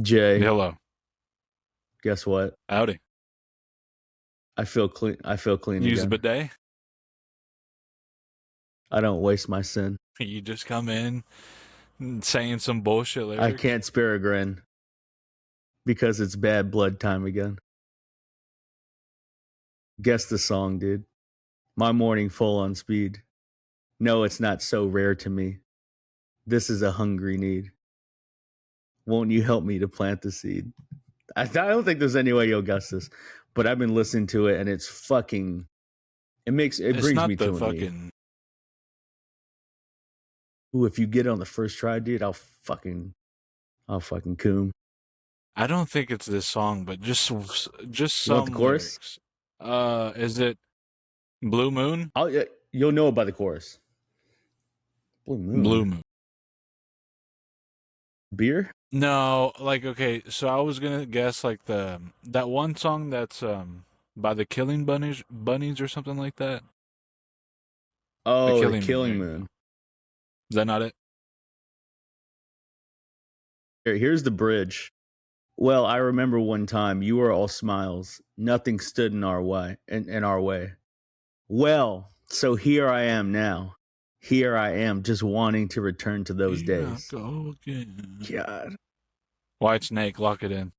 Jay, Hello. guess what? Howdy. I feel clean. I feel clean Use a again. bidet? I don't waste my sin. You just come in saying some bullshit I lyrics? can't spare a grin because it's bad blood time again. Guess the song, dude. My morning full on speed. No, it's not so rare to me. This is a hungry need. Won't you help me to plant the seed? I don't think there's any way you'll guess this, but I've been listening to it and it's fucking. It It's brings me not the to a knee. fucking. Ooh, if you get it on the first try, dude, I'll fucking coom. I don't think it's this song, but just You want the some chorus? lyrics. Is it Blue Moon? You'll know it by the chorus. Blue Blue Moon. Moon. Beer? No, like okay, so I was gonna guess like that one song that's by the Killing Bunnies or something like that. The Oh, the Killing Moon. There Killing you go. Moon. Is that not it? Here's the bridge. Well, I remember one time you were all smiles. Nothing stood in our way. In our way. Well, so here I am now. Here I am, just wanting to return to those Here I days. go again. God. White Snake, lock it in.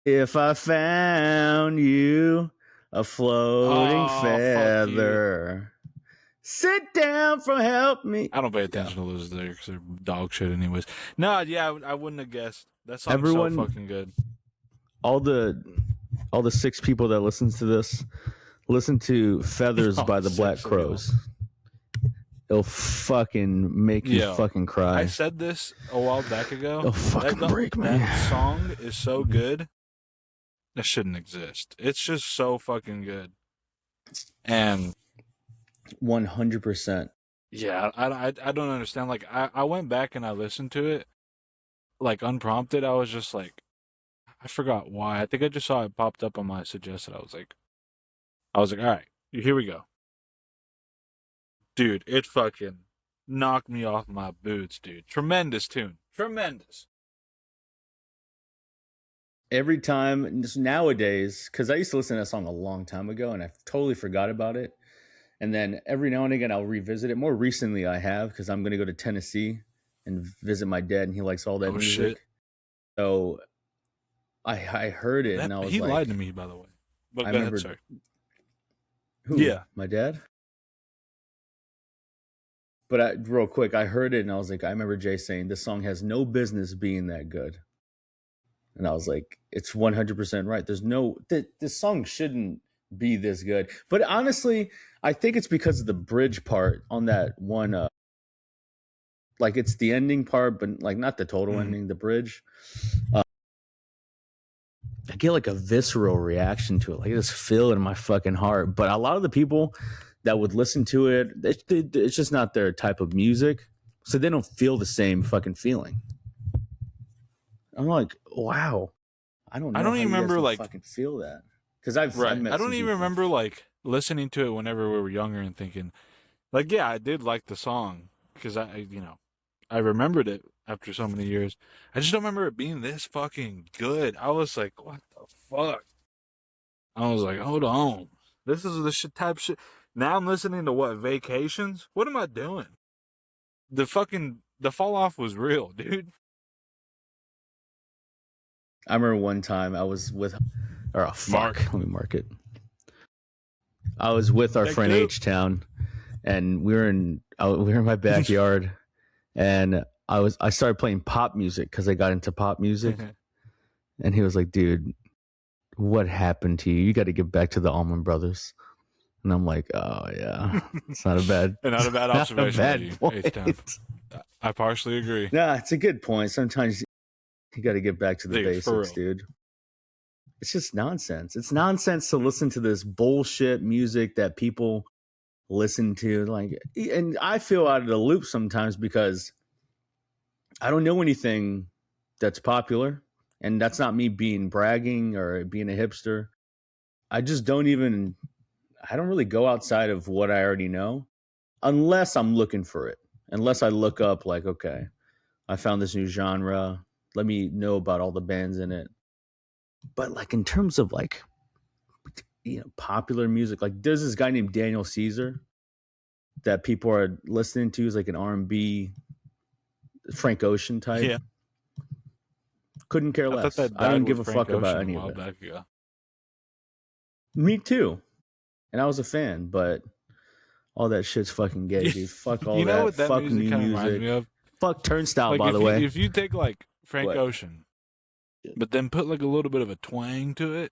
If I found you a floating feather, sit down for help me. I don't pay attention to those lyrics. They're dog shit anyways. No, yeah, I wouldn't have guessed. That song's Everyone, so fucking good. all the 6 people that listens to this, listen to Feathers by the Black Crows. It'll fucking make you fucking cry. I said this a while back ago. It'll fucking break me. That song is so good. That shouldn't exist. It's just so fucking good. And 100%. Yeah, I don't understand. Like I went back and I listened to it, like unprompted. I was just like, I forgot why. I think I just saw it popped up on my suggested. I was like, all right, here we go. Dude, it fucking knocked me off my boots, dude. Tremendous tune. Tremendous. Every time, nowadays, because I used to listen to that song a long time ago and I totally forgot about it. And then every now and again, I'll revisit it. More recently, I have, because I'm going to go to Tennessee and visit my dad, and he likes all that music. Shit. So I heard it, and I was he like... lied to me, by the way. But I go remember, ahead, sir. Who? Yeah. My dad? But real quick, I heard it, and I was like, I remember Jay saying, this song has no business being that good. And I was like, it's 100% right. There's no... This song shouldn't be this good. But honestly, I think it's because of the bridge part on that one... like, it's the ending part, but like not the total ending, the bridge. I get like a visceral reaction to it. Like I just feel it in my fucking heart. But a lot of the people that would listen to it, it's just not their type of music. So they don't feel the same fucking feeling. I'm like, wow. I don't know. I don't even remember like fucking feel that. Because I don't even remember like listening to it whenever we were younger and thinking, like, yeah, I did like the song because I remembered it after so many years. I just don't remember it being this fucking good. I was like, what the fuck? I was like, hold on. This is the shit type shit. Now I'm listening to what, Vacations? What am I doing? The fall off was real, dude. I remember one time I was with, let me mark it. I was with our friend H-Town, and we were in my backyard, and I started playing pop music because I got into pop music, and he was like, "Dude, what happened to you? You got to get back to the Allman Brothers." And I'm like, "Oh yeah, it's not a bad, not a bad observation. I partially agree. Nah, it's a good point. Sometimes you got to get back to the basics, dude. It's just nonsense. It's nonsense to listen to this bullshit music that people listen to. Like, and I feel out of the loop sometimes because I don't know anything that's popular. And that's not me being bragging or being a hipster. I just don't really go outside of what I already know unless I'm looking for it. Unless I look up like, okay, I found this new genre. let me know about all the bands in it. But like in terms of like, popular music, like there's this guy named Daniel Caesar that people are listening to. Is like an R&B Frank Ocean type. Yeah. Couldn't care less. That I don't with give a Frank fuck about Ocean any a of while it. back ago. Me too. And I was a fan, but all that shit's fucking gay, dude. Fuck all You know that. what that Fuck music new kind of reminds music. me of? Fuck Turnstile, Like by the way. if you take like Frank What? Ocean, but then put like a little bit of a twang to it.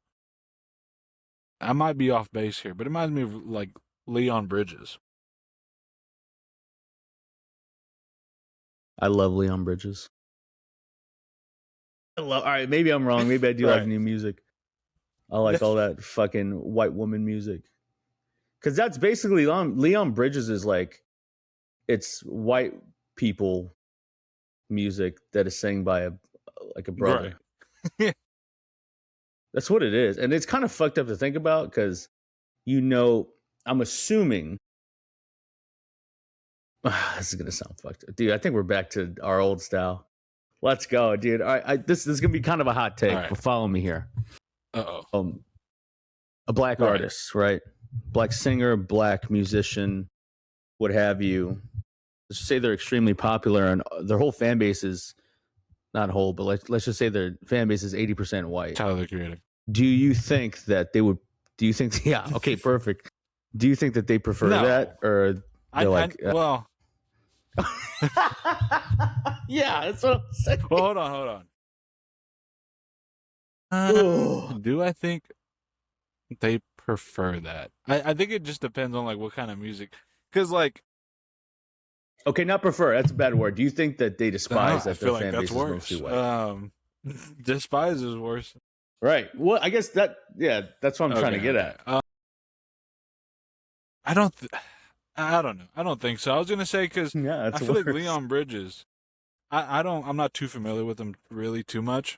I might be off base here, but it reminds me of like Leon Bridges. I love Leon Bridges. All right, maybe I'm wrong. Maybe I do like new music. I like all that fucking white woman music. Because that's basically Leon Bridges is like, it's white people music that is sang by a brother. Right. That's what it is. And it's kind of fucked up to think about because, I'm assuming. This is going to sound fucked up. Dude, I think we're back to our old style. Let's go, dude. All right, this is going to be kind of a hot take, but follow me here. Uh-oh. A black artist, right? Black singer, black musician, what have you. Let's just say they're extremely popular and their whole fan base is not whole, but let's just say their fan base is 80% white. Tyler the Creator. Do you think that they would? Do you think? Yeah. Okay. Perfect. Do you think that they prefer that, or well? Yeah, that's what I'm saying. Well, hold on. Do I think they prefer that? I think it just depends on like what kind of music, because like. Okay, not prefer. That's a bad word. Do you think that they despise that their fan base is mostly white? Despise is worse. Right. Well, I guess that's what I'm trying to get at. I don't know. I don't think so. I was gonna say because I feel like Leon Bridges. I'm not too familiar with him really too much,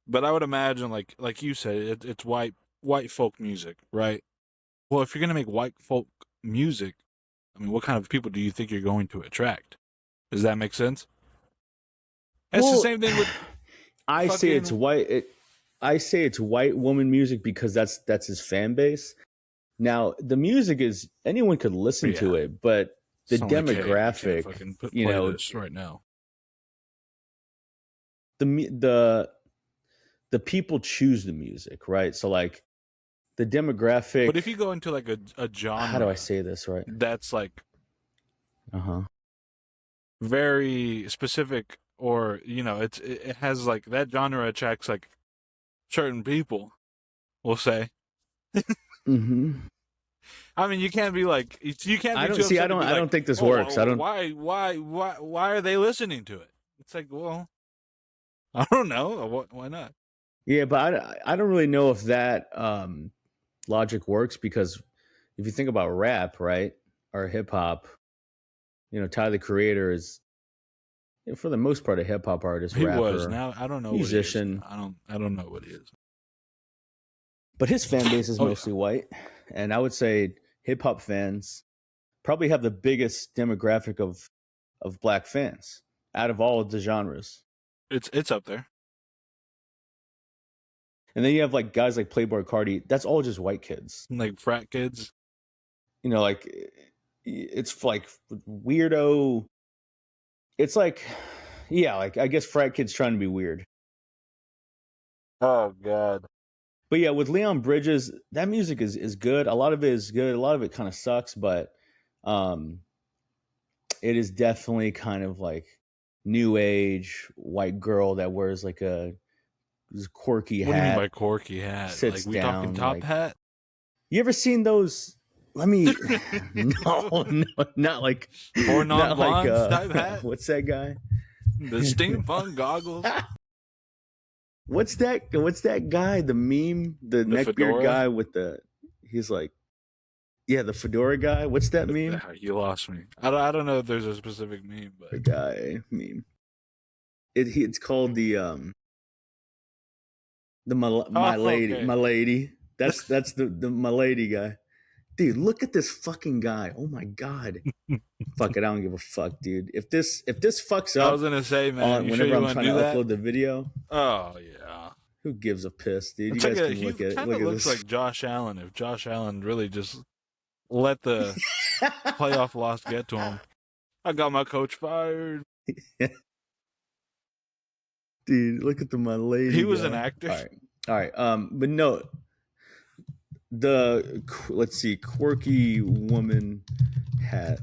but I would imagine like you said, it's white folk music, right? Well, if you're gonna make white folk music, I mean, what kind of people do you think you're going to attract? Does that make sense? It's the same thing with. I say it's white. I say it's white woman music because that's his fan base. Now the music is anyone could listen to it, but the demographic, this right now. The people choose the music, right? So like the demographic. But if you go into like a genre, how do I say this right? That's like, very specific, or it has like that genre attracts like certain people. We'll say. Mm-hmm. I mean, you can't be like you can't. I don't think this works. I don't. Why are they listening to it? It's like, well, I don't know. Why not? Yeah, but I don't really know if that logic works because if you think about rap, right, or hip hop, Tyler the Creator is, for the most part, a hip hop artist, he rapper. Was now I don't know musician. What he is. I don't know what he is. But his fan base is mostly white, and I would say hip hop fans probably have the biggest demographic of black fans out of all of the genres. It's up there. And then you have like guys like Playboi Carti. That's all just white kids, like frat kids. Like it's like weirdo. It's like, like I guess frat kids trying to be weird. Oh God. But yeah, with Leon Bridges, that music is good. A lot of it is good. A lot of it kind of sucks, but it is definitely kind of like new age white girl that wears like a quirky hat. What do you mean by quirky hat? Sits like we down, talking top hat? You ever seen those? Let me no, not like or non-blonde type hat. What's that guy? The steampunk goggles. What's that guy? The meme, the neckbeard guy with he's like, the fedora guy. What's that meme? You lost me. I don't know if there's a specific meme, but the guy meme. It's called the my lady. That's the my lady guy. Dude, look at this fucking guy. Oh my god. Fuck it, I don't give a fuck, dude. If this fucks up, I was gonna say, man, you sure whenever you I'm want to trying do to that? upload the video, Oh yeah. who gives a piss, dude? You It's guys like can he look at kind of looks this. like Josh Allen if Josh Allen really just let the playoff loss get to him. I got my coach fired. Dude, look at my lady. He was guy. an actor. All right. But no, let's see, quirky woman hat.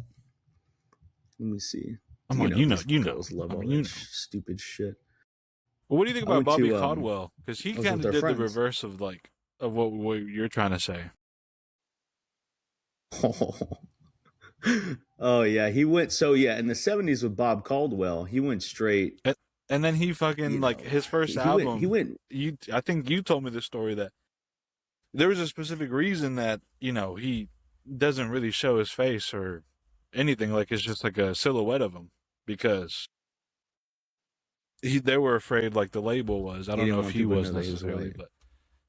Let me see. Come on, you know. Girls love all that stupid shit. Well, what do you think about Bobby Caldwell? Because he kind of did the reverse of what you're trying to say. Oh yeah, he went. So yeah, in the '70s with Bob Caldwell, he went straight. And then he fucking his first album. He went. I think you told me the story that there was a specific reason that he doesn't really show his face or anything. Like it's just like a silhouette of him because they were afraid. Like the label was. I don't know if he was necessarily, but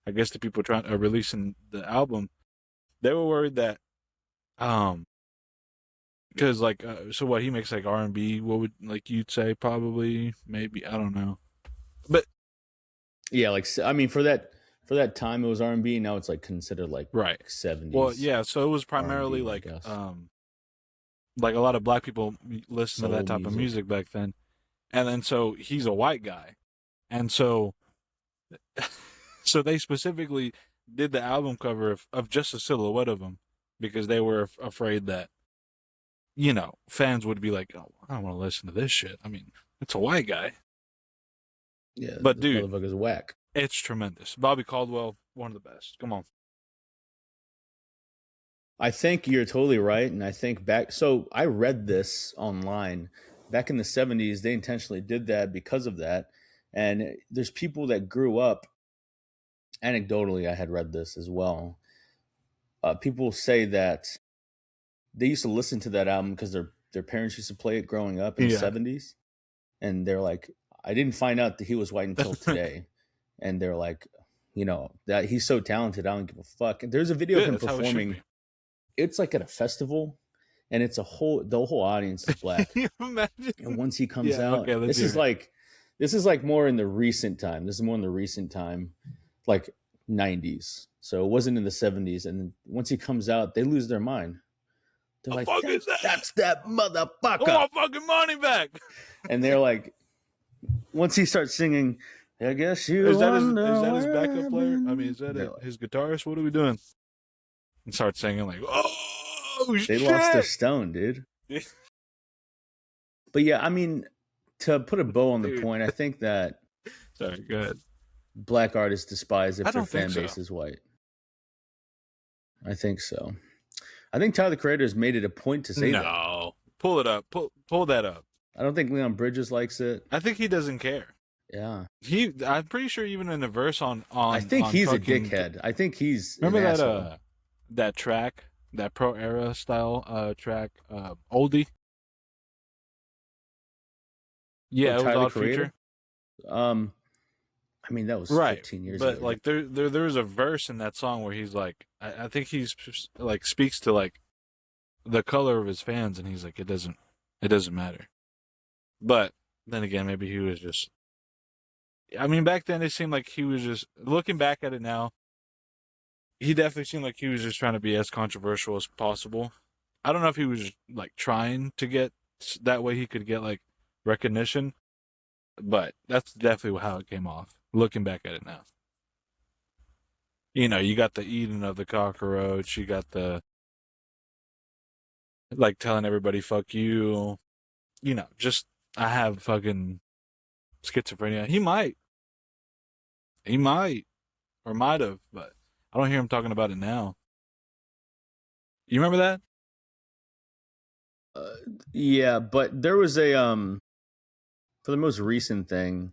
I guess the people releasing the album, they were worried that because so what, he makes like R&B, what would you'd say, probably, maybe, I don't know, but yeah, I mean for that time it was R&B. Now it's considered right 70s. Well, yeah, so it was primarily R&B, like a lot of black people listen to that type of music back then, and then so he's a white guy, and so they specifically did the album cover of just a silhouette of him because they were afraid that fans would be like, oh, I don't want to listen to this shit. I mean, it's a white guy. Yeah, but dude, motherfucker's whack. It's tremendous. Bobby Caldwell, one of the best. Come on. I think you're totally right, and I think so I read this online. Back in the 70s, they intentionally did that because of that. And there's people that grew up, anecdotally, I had read this as well. People say that they used to listen to that album because their parents used to play it growing up in the 70s. And they're like, I didn't find out that he was white until today. And they're like, that he's so talented, I don't give a fuck. And there's a video of him performing. It's like at a festival, and it's the whole audience is black. Can you imagine? And once he comes out, this is like more in the recent time. This is more in the recent time, like 90s. So it wasn't in the 70s. And once he comes out, they lose their mind. They're like, that's that motherfucker. I want my fucking money back. And they're like, once he starts singing, I guess you is that his backup player? I mean, is that his guitarist? What are we doing? And start singing like, oh shit. They lost their stone, dude. But yeah, I mean, to put a bow on the point, I think that sorry, go ahead. Black artists despise if their fan base is white. I think so. I think Tyler the Creator has made it a point to say that. No. Pull it up. Pull that up. I don't think Leon Bridges likes it. I think he doesn't care. Yeah. I'm pretty sure even in the verse on I think he's a dickhead. I think he's remember that track, that Pro Era style track, Oldie? Yeah, it was Odd Future. I mean, that was 15 years ago. But like there's a verse in that song where he's like, I think he's like speaks to like the color of his fans, and he's like, it doesn't matter. But then again, maybe he was just, I mean, back then it seemed like he was just, looking back at it now, he definitely seemed like he was just trying to be as controversial as possible. I don't know if he was just, like, trying to get, that way he could get like recognition, but that's definitely how it came off, looking back at it now. You got the eating of the cockroach, you got the, like, telling everybody fuck you, just, I have fucking schizophrenia. He might or might have, but I don't hear him talking about it now. You remember that? Yeah, but there was a for the most recent thing,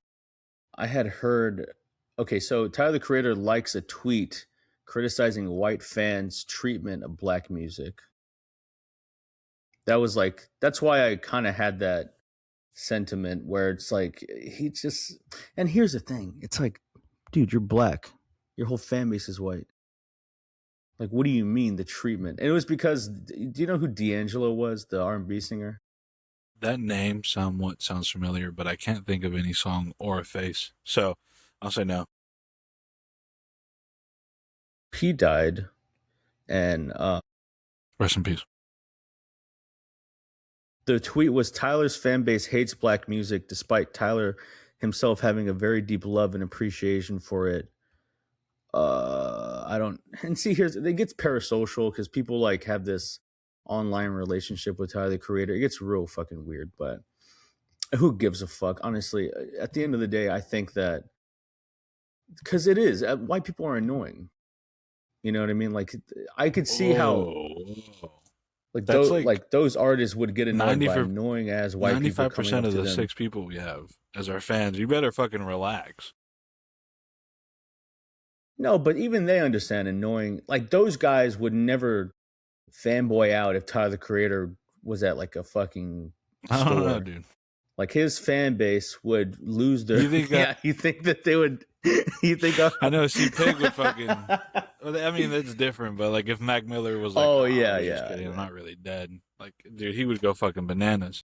I had heard. Okay, so Tyler the Creator likes a tweet criticizing white fans' treatment of black music. That was like, that's why I kind of had that sentiment where it's like, he just, and here's the thing, it's like, dude, you're black, your whole fan base is white, Like, what do you mean the treatment? And it was because, do you know who D'Angelo was, the R&B singer? That name somewhat sounds familiar, but I can't think of any song or a face. So I'll say no. He died, and rest in peace. The tweet was, Tyler's fan base hates black music despite Tyler himself having a very deep love and appreciation for it. I don't, and see, it gets parasocial because people like have this online relationship with Tyler the Creator. It gets real fucking weird, but who gives a fuck? Honestly, at the end of the day, I think that because it is, white people are annoying. You know what I mean? Like, I could see how like those artists would get annoyed by annoying as white people coming up to them. 95% of the 6 people we have as our fans, you better fucking relax. No, but even they understand annoying. Like, those guys would never fanboy out if Tyler the Creator was at like a fucking store. I don't know, dude. Like, his fan base would lose their. You think that they would? You think? I know. See, Pig would fucking. I mean, that's different. But like, if Mac Miller was like, "Oh yeah, yeah, kidding, I'm not really dead," like, dude, he would go fucking bananas.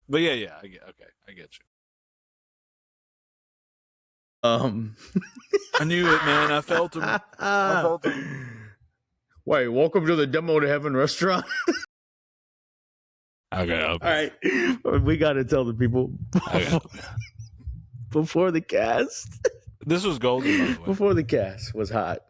But yeah, I get you. I knew it, man. I felt him. Wait, welcome to the Demo to Heaven restaurant. Okay. All right. We got to tell the people before the cast. This was golden, by the way. Before the cast was hot.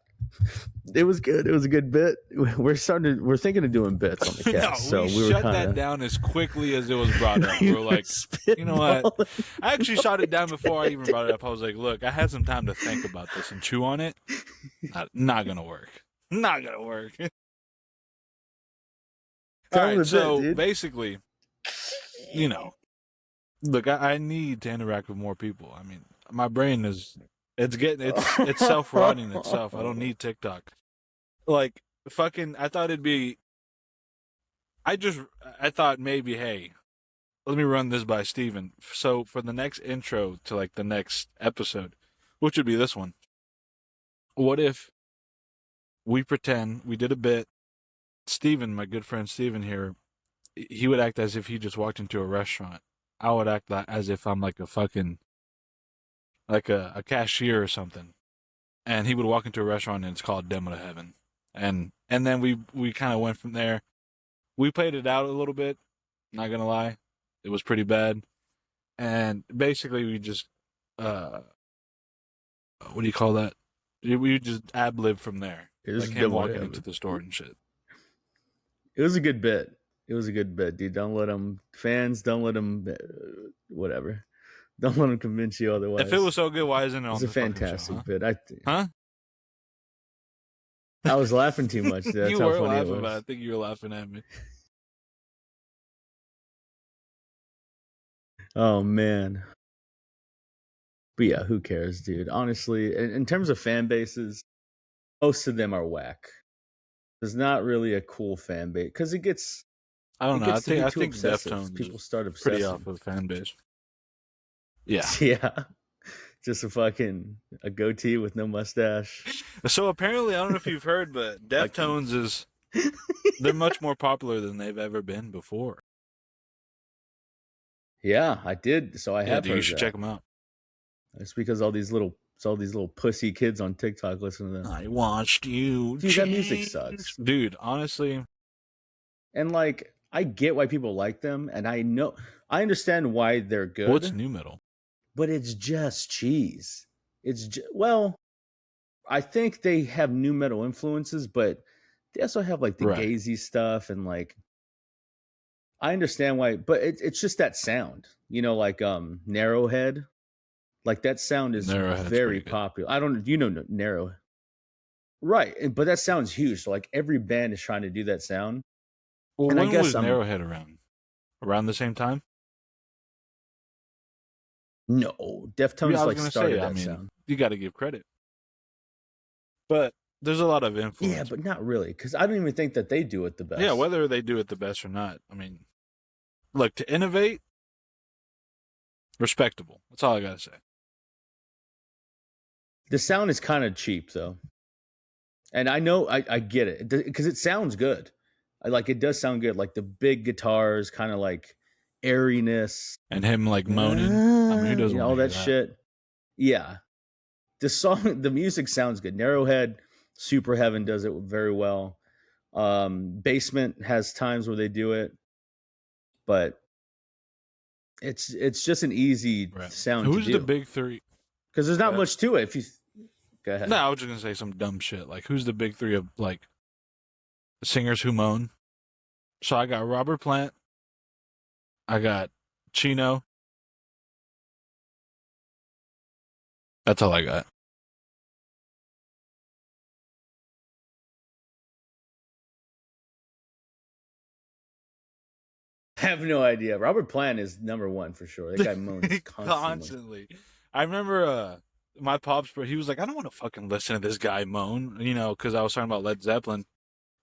It was good. It was a good bit. We're thinking of doing bits on the cast. No, we shut that down as quickly as it was brought up. We were like, you know what? I actually shot it down before I even brought it up. I was like, look, I had some time to think about this and chew on it. Not gonna work. Not gonna work. All right, so basically, you know, look, I need to interact with more people. I mean, my brain is it's self-running itself. I don't need TikTok. Like, fucking, I thought maybe, hey, let me run this by Steven. So for the next intro to like the next episode, which would be this one, what if we pretend we did a bit? Steven, my good friend Steven here, he would act as if he just walked into a restaurant. I would act as if I'm like a fucking, like a cashier or something. And he would walk into a restaurant and it's called Demo to Heaven. And then we kind of went from there. We played it out a little bit, not gonna lie. It was pretty bad. And basically we just, what do you call that? We just ad-lib from there. Like him walking into the store and shit. It was a good bit. Dude. Don't let them, whatever. Don't let them convince you otherwise. If it was so good, why isn't it on the fantastic show, bit. Huh? I was laughing too much. That's you how were funny laughing, it was. But I think you were laughing at me. Oh, man. But yeah, who cares, dude? Honestly, in terms of fan bases, most of them are whack. There's not really a cool fan base because it gets. I don't know. I think Deftones people start obsessing. Pretty off of fan base. Yeah. Yeah. Just a goatee with no mustache. So apparently, I don't know if you've heard, but Deftones they're much more popular than they've ever been before. Yeah, I did. So I have. You should check them out. It's because all these little pussy kids on TikTok listen to them. I watched you. Dude, that music sucks. Dude, honestly. And like, I get why people like them, and I understand why they're good. What's new metal? But it's just cheese. Well, I think they have new metal influences, but they also have like the gazy stuff and like. I understand why, but it's just that sound, you know, like Narrowhead, like that sound is very popular. I don't, Narrow, right? But that sounds huge. So like every band is trying to do that sound. Well, and when was Narrowhead around? Around the same time? No, Deftones started that sound. You got to give credit, but there's a lot of influence. Yeah, but not really, because I don't even think that they do it the best. Yeah, whether they do it the best or not, I mean, look, to innovate, respectable. That's all I gotta say. The sound is kind of cheap, though. And I know I get it because it sounds good. It does sound good. Like the big guitars, kind of like airiness, and him like moaning. I mean, who doesn't want all to hear that that shit. Yeah, the song, the music sounds good. Narrowhead, Super Heaven does it very well. Basement has times where they do it, but it's just an easy sound to Who's the do big three? because there's not much to it. If you go ahead, no, I was just gonna say some dumb shit. Like, who's the big three of like singers who moan? So I got Robert Plant, I got Chino. That's all I got. I have no idea. Robert Plant is number one for sure. That guy moans constantly. I remember my pops, but he was like, I don't want to fucking listen to this guy moan, because I was talking about Led Zeppelin.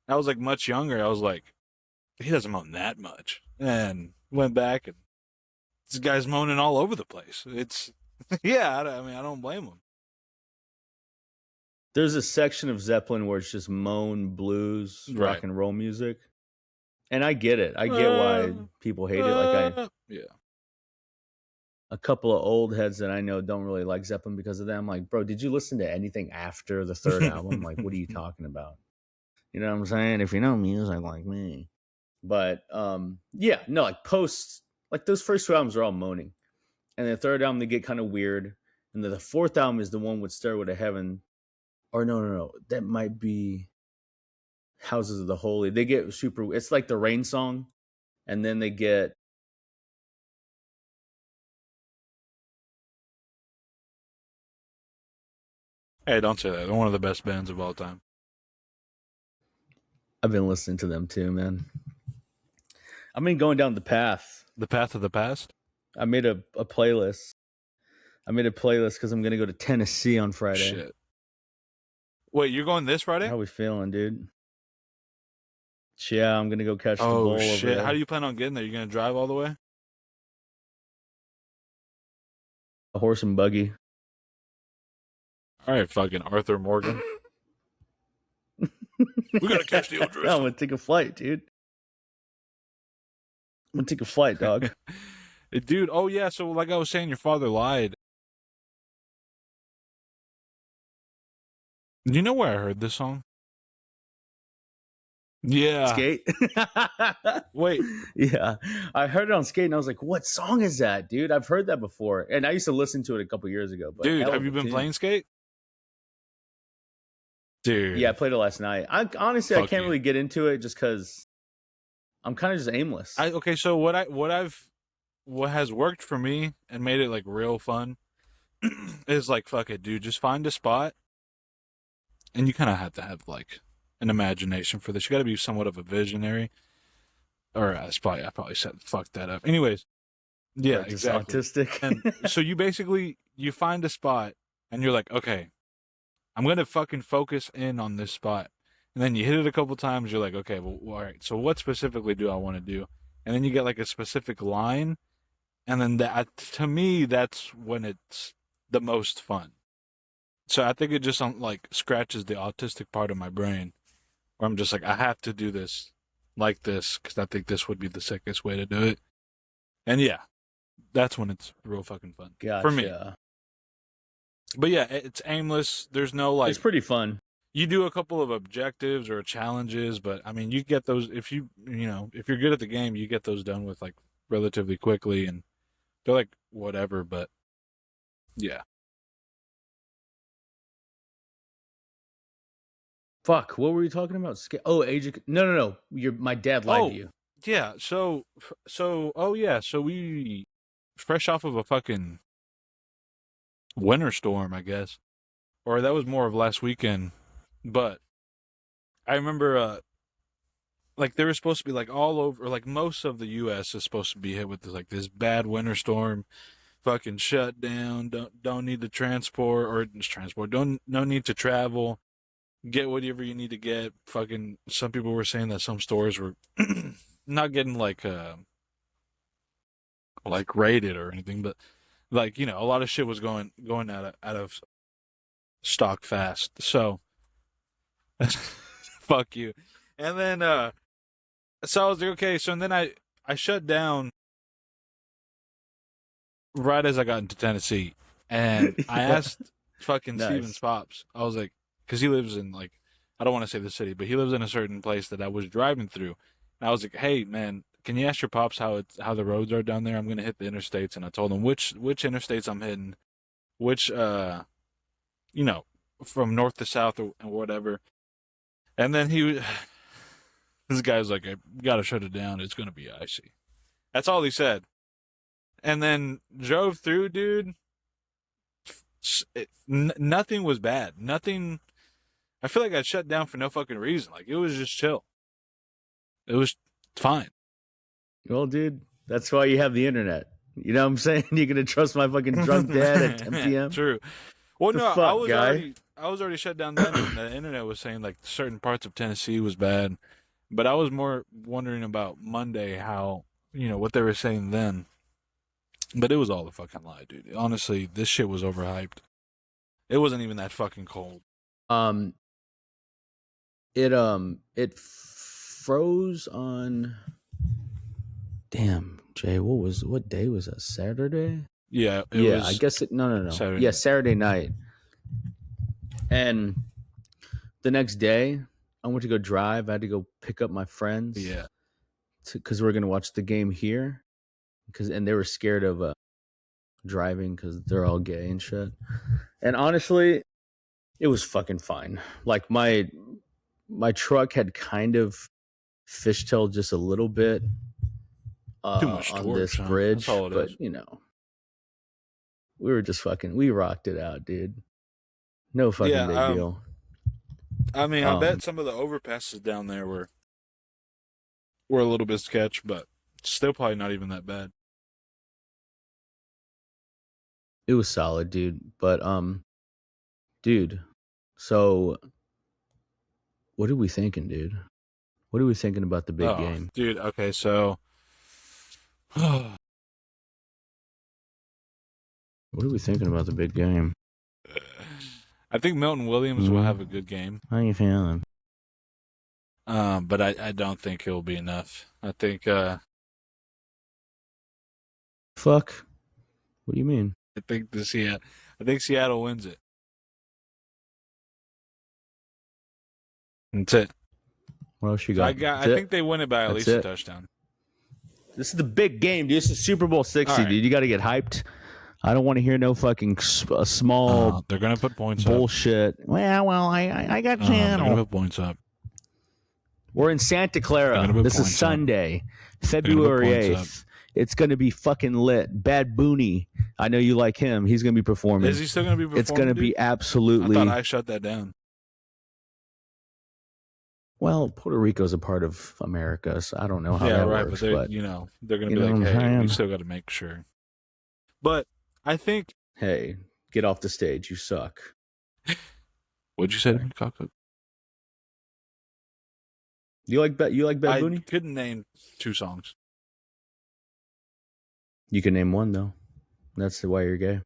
I was like much younger. I was like, he doesn't moan that much. And went back, and this guy's moaning all over the place. It's, yeah, I mean, I don't blame him. There's a section of Zeppelin where it's just moan blues, rock and roll music. And I get it. I get why people hate it. Yeah. A couple of old heads that I know don't really like Zeppelin because of that. I'm like, bro, did you listen to anything after the third album? Like, what are you talking about? You know what I'm saying? If you know music like me. But yeah, no, like those first two albums are all moaning. And the third album they get kind of weird. And the fourth album is the one with Stairway to Heaven. Or no. That might be Houses of the Holy. They get super, it's like the Rain song. And then they get Hey, don't say that. They're one of the best bands of all time. I've been listening to them too, man. I've been going down the path. The path of the past? I made a playlist. I made a playlist because I'm going to go to Tennessee on Friday. Shit. Wait, you're going this Friday? How we feeling, dude? Yeah, I'm going to go catch the bowl shit. over there. How do you plan on getting there? You going to drive all the way? A horse and buggy. All right, fucking Arthur Morgan. We got to catch the old No, I'm going to take a flight, dude. I'm going to take a flight, dog. Dude, oh yeah, so like I was saying, your father lied. Do you know where I heard this song? Yeah. Skate? Wait. Yeah. I heard it on Skate and I was like, what song is that, dude? I've heard that before. And I used to listen to it a couple years ago. But dude, have you been playing Skate? Dude. Yeah, I played it last night. I can't really get into it just because I'm kind of just aimless. Okay, so what has worked for me and made it like real fun is like, fuck it, dude, just find a spot. And you kind of have to have like an imagination for this. You got to be somewhat of a visionary. Or I probably said fuck that up. Anyways, yeah, exactly. Autistic. And so you find a spot and you're like, okay, I'm gonna fucking focus in on this spot. And then you hit it a couple times. You're like, okay, well, all right. So what specifically do I want to do? And then you get like a specific line, and then that, to me, that's when it's the most fun. So I think it just like scratches the autistic part of my brain, where I'm just like, I have to do this like this because I think this would be the sickest way to do it. And yeah, that's when it's real fucking fun for me. But yeah, it's aimless. There's no like. It's pretty fun. You do a couple of objectives or challenges, but I mean, you get those if you're good at the game, you get those done with like relatively quickly, and they're like whatever. But yeah. Fuck, what were you talking about? Oh, age. No. My dad lied to you. Yeah. So we fresh off of a fucking winter storm, I guess, or that was more of last weekend. But I remember, like there was supposed to be like all over, like most of the U.S. is supposed to be hit with this bad winter storm, fucking shut down. Don't need to transport or transport. No need to travel. Get whatever you need to get. Fucking some people were saying that some stores were not getting like raided or anything, but like a lot of shit was going out of stock fast. So Fuck you. And then, so I was like, okay. So and then I shut down right as I got into Tennessee, and I asked fucking Nice. Steven's pops. I was like, because he lives in like, I don't want to say the city, but he lives in a certain place that I was driving through, and I was like, hey man, can you ask your pops how the roads are down there? I'm gonna hit the interstates, and I told him which interstates I'm hitting, which you know, from north to south or whatever. And then this guy's like, I gotta shut it down. It's gonna be icy. That's all he said. And then drove through, dude. Nothing was bad. Nothing. I feel like I shut down for no fucking reason. Like it was just chill. It was fine. Well, dude, that's why you have the internet. You know what I'm saying? You're gonna trust my fucking drunk dad at 10 p.m. True. Well, no, fuck, I was already shut down then, and the internet was saying like certain parts of Tennessee was bad, but I was more wondering about Monday how what they were saying then. But it was all a fucking lie, dude. Honestly, this shit was overhyped. It wasn't even that fucking cold. It froze on. Damn, Jay, what day was that? Saturday? Yeah, was, I guess it. No. Saturday. Yeah, Saturday night. And the next day, I went to go drive. I had to go pick up my friends. Yeah. Because we're gonna watch the game here. And they were scared of driving because they're all gay and shit. And honestly, it was fucking fine. Like my truck had kind of fishtailed just a little bit Too much on torque, this huh? bridge, That's all it but is. we were just we rocked it out, dude. No fucking big deal. I mean, I bet some of the overpasses down there were a little bit sketch, but still probably not even that bad. It was solid, dude. But dude, so what are we thinking, dude? What are we thinking about the big game? Dude, okay, so what are we thinking about the big game? I think Milton Williams will have a good game. How you feeling? But I don't think he'll be enough. I think fuck. What do you mean? I think Seattle wins it. That's it. What else you got? I think they win it by at least a touchdown. This is the big game, dude. This is Super Bowl 60, dude. You got to get hyped. I don't want to hear no fucking small. They're gonna put points bullshit. up. Well, I got channel. They're gonna put points up. We're in Santa Clara. This is Sunday, February 8th. It's gonna be fucking lit. Bad Booney. I know you like him. He's gonna be performing. Is he still gonna be performing? It's gonna be absolutely. I thought I shut that down. Well, Puerto Rico's a part of America, so I don't know how that works. But they're going to be like, hey, we still got to make sure. But I think... Hey, get off the stage. You suck. What'd you say to me, Cockhook? You like Bad Bunny? I couldn't name 2 songs. You can name one, though. That's why you're gay.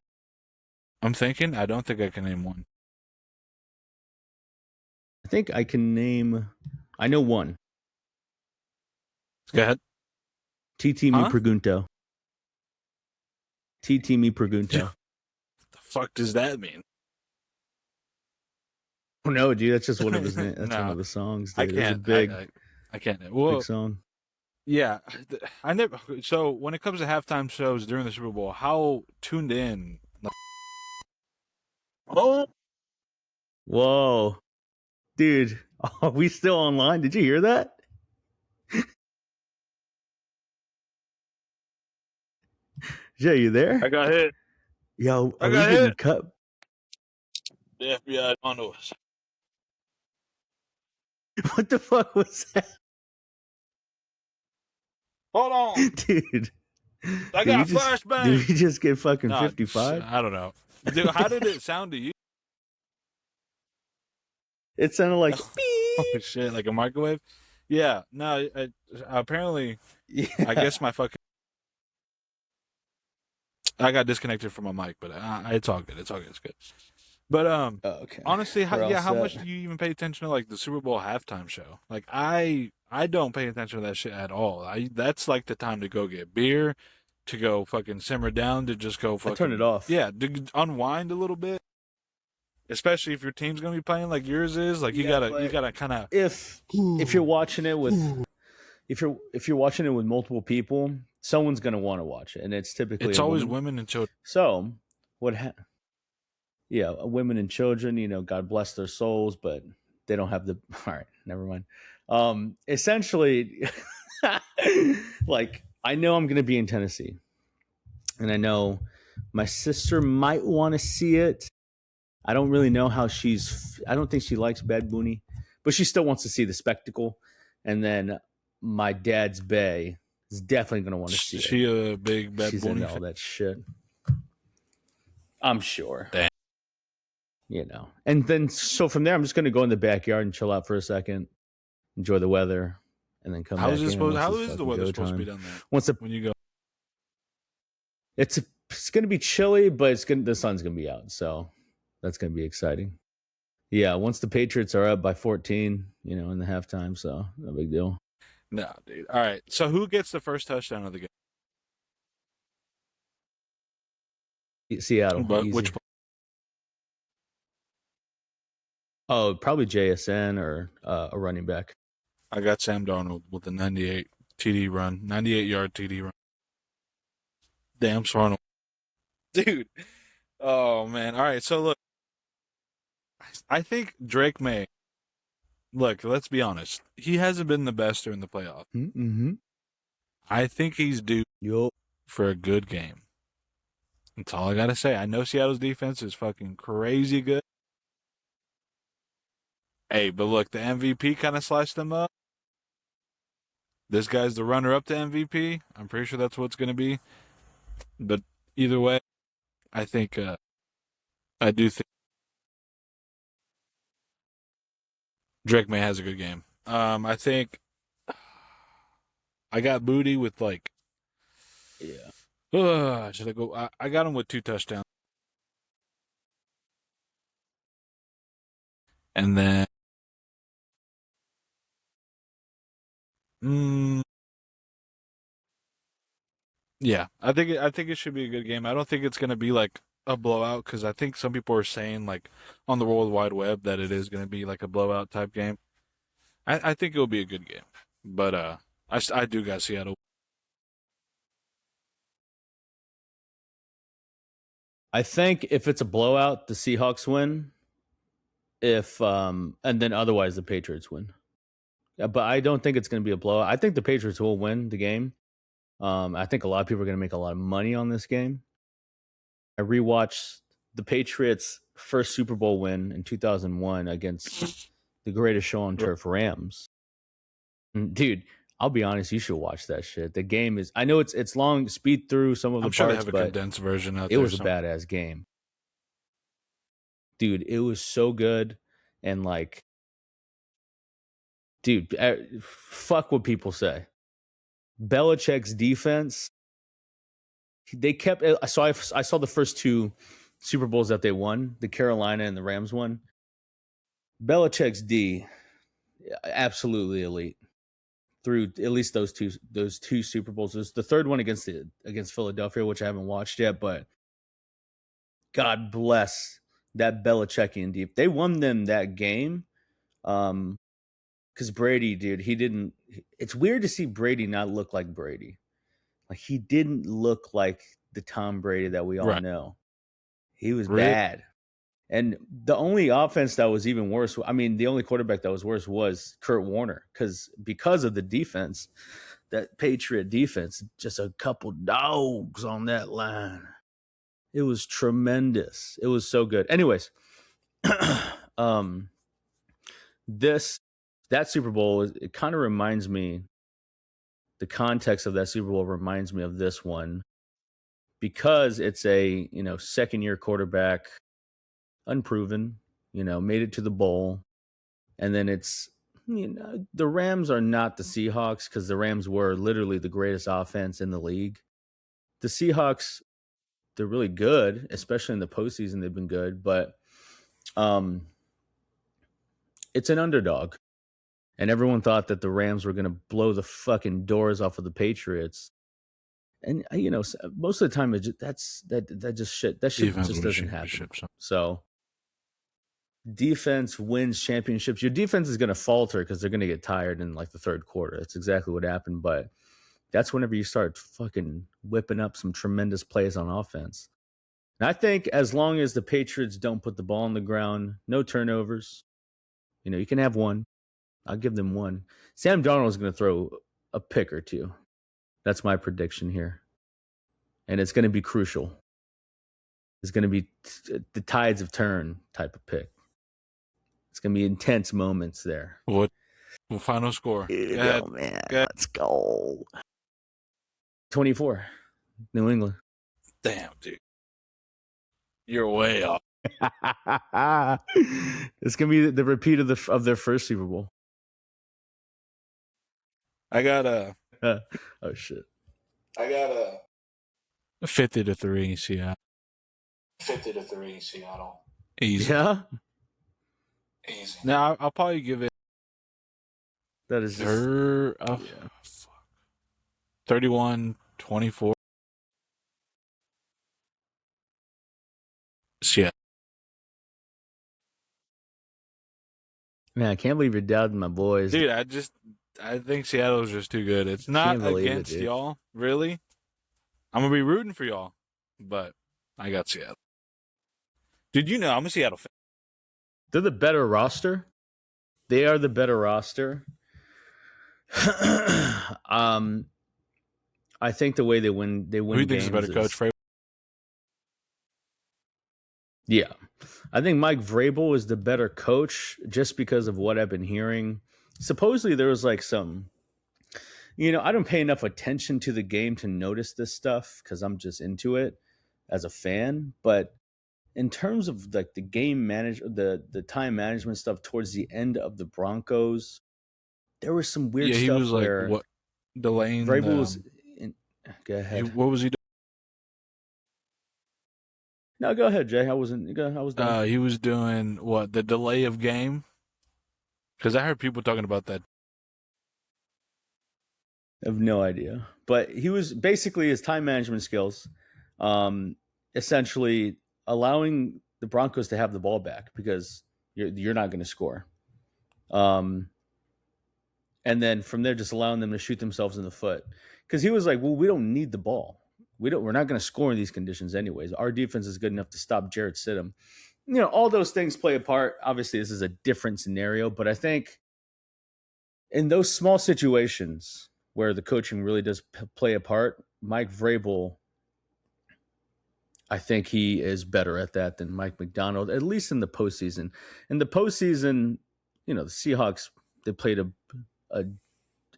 I'm thinking. I don't think I can name one. I think I can name... I know one. Go ahead. TT Me Pregunto. TT Me Pregunto. What the fuck does that mean? Oh, no, dude. That's just one of his names. That's one of the songs, dude. I can't. I can't. Big song. Yeah. I never... So, when it comes to halftime shows during the Super Bowl, how tuned in... Oh! Whoa. Dude, are we still online? Did you hear that? Jay, you there? I got hit. Yo, are we getting cut? The FBI onto us. What the fuck was that? Hold on. Dude. I got flashbang. Did we just get fucking 55? I don't know. Dude, how did it sound to you? It sounded like beep. Oh shit, like a microwave? Yeah, no, apparently, I guess my fucking... I got disconnected from my mic, but it's all good. It's all good. It's good. But Okay. honestly, We're how all much set. do you even pay attention to like the Super Bowl halftime show? Like I don't pay attention to that shit at all. That's like the time to go get beer, to go fucking simmer down, to just go I turn it fucking off. to unwind a little bit. Especially if your team's gonna be playing like yours is, like you Yeah, gotta kind of if you're watching it with if you're watching it with multiple people, someone's gonna want to watch it, and it's typically It's a always woman. women and children. So yeah, women and children, God bless their souls, but they don't have the all right, never mind. Essentially, like I know I'm gonna be in Tennessee, and I know my sister might want to see it. I don't really know how I don't think she likes Bad Bunny, but she still wants to see the spectacle. And then my dad's Bay is definitely going to want to see Is it. she a big Bad She's Bunny into all fan? that shit. I'm sure. Damn. And then so from there, I'm just going to go in the backyard and chill out for a second, enjoy the weather, and then come back in. How is the weather supposed to be down there when you go? It's going to be chilly, but the sun's going to be out, so that's going to be exciting. Yeah, once the Patriots are up by 14, in the halftime, so no big deal. No, dude. All right. So who gets the first touchdown of the game? Seattle. But easy. which? Oh, probably JSN or a running back. I got Sam Darnold with the 98 TD run, 98-yard TD run. Damn, Darnold, dude. Oh man. All right. So look, I think Drake May. Look, let's be honest. He hasn't been the best during the playoffs. Mm-hmm. I think he's due for a good game. That's all I gotta say. I know Seattle's defense is fucking crazy good. Hey, but look, the MVP kind of sliced them up. This guy's the runner-up to MVP. I'm pretty sure that's what it's going to be. But either way, I think I do think Drake May has a good game. I think I got Booty with like, should I go? I got him with 2 touchdowns, and then yeah, I think it should be a good game. I don't think it's going to be like a blowout because I think some people are saying like on the World Wide Web that it is going to be like a blowout type game. I think it'll be a good game, but I do got Seattle. I think if it's a blowout, the Seahawks win. And then otherwise the Patriots win. Yeah, but I don't think it's going to be a blowout. I think the Patriots will win the game. I think a lot of people are going to make a lot of money on this game. I rewatched the Patriots' first Super Bowl win in 2001 against the greatest show on turf, Rams. Dude, I'll be honest, you should watch that shit. The game is, I know it's long, speed through some of the sure parts, they have a but condensed version out it was a badass game. Dude, it was so good. And like, dude, fuck what people say. Belichick's defense, they kept, so I saw the first 2 Super Bowls that they won, the Carolina and the Rams one. Belichick's D, absolutely elite through at least those two Super Bowls. There's the third one against Philadelphia, which I haven't watched yet, but God bless that Belichickian deep. They won them that game. Because Brady, dude, it's weird to see Brady not look like Brady. Like he didn't look like the Tom Brady that we all know. He was bad. And the only offense that was even worse, I mean, the only quarterback that was worse was Kurt Warner because of the defense, that Patriot defense, just a couple dogs on that line. It was tremendous. It was so good. Anyways, that Super Bowl, it kind of reminds me, the context of that Super Bowl reminds me of this one because it's a, second year quarterback, unproven, made it to the bowl. And then it's, the Rams are not the Seahawks because the Rams were literally the greatest offense in the league. The Seahawks, they're really good, especially in the postseason. They've been good, but It's an underdog, and everyone thought that the Rams were going to blow the fucking doors off of the Patriots. And most of the time, that shit just doesn't happen. So defense wins championships. Your defense is going to falter because they're going to get tired in like the third quarter. That's exactly what happened. But that's whenever you start fucking whipping up some tremendous plays on offense. And I think as long as the Patriots don't put the ball on the ground, no turnovers, you can have one. I'll give them one. Sam Darnold is going to throw a pick or two. That's my prediction here. And it's going to be crucial. It's going to be the tides of turn type of pick. It's going to be intense moments there. What? Final score. Go, man. Let's go. 24. New England. Damn, dude. You're way off. It's going to be the repeat of their first Super Bowl. I got a... oh, shit. I got a 50-3 Seattle. 50-3 Seattle. Easy. Yeah? Easy. Now, I'll probably give it... That is just... 31-24. Seattle. Man, I can't believe you're doubting my boys. Dude, I think Seattle's just too good. It's not against y'all, really. I'm going to be rooting for y'all, but I got Seattle. Dude, I'm a Seattle fan. They're the better roster. They are the better roster. I think the way they win Who do you think is a better coach, Vrabel? Yeah. I think Mike Vrabel is the better coach just because of what I've been hearing. Supposedly there was like some, I don't pay enough attention to the game to notice this stuff because I'm just into it as a fan. But in terms of like the game the time management stuff towards the end of the Broncos, there was some weird stuff. Yeah, he was where like delaying. Vrabel was. Go ahead. What was he doing? No, go ahead, Jay. I was done. He was doing what? The delay of game? Because I heard people talking about that. I have no idea. But he was basically his time management skills, essentially allowing the Broncos to have the ball back because you're not going to score. And then from there, just allowing them to shoot themselves in the foot. Because he was like, well, we don't need the ball. We're not going to score in these conditions anyways. Our defense is good enough to stop Jarrett Stidham. All those things play a part. Obviously, this is a different scenario, but I think in those small situations where the coaching really does play a part, Mike Vrabel, I think he is better at that than Mike McDonald, at least in the postseason. In the postseason, the Seahawks, they played a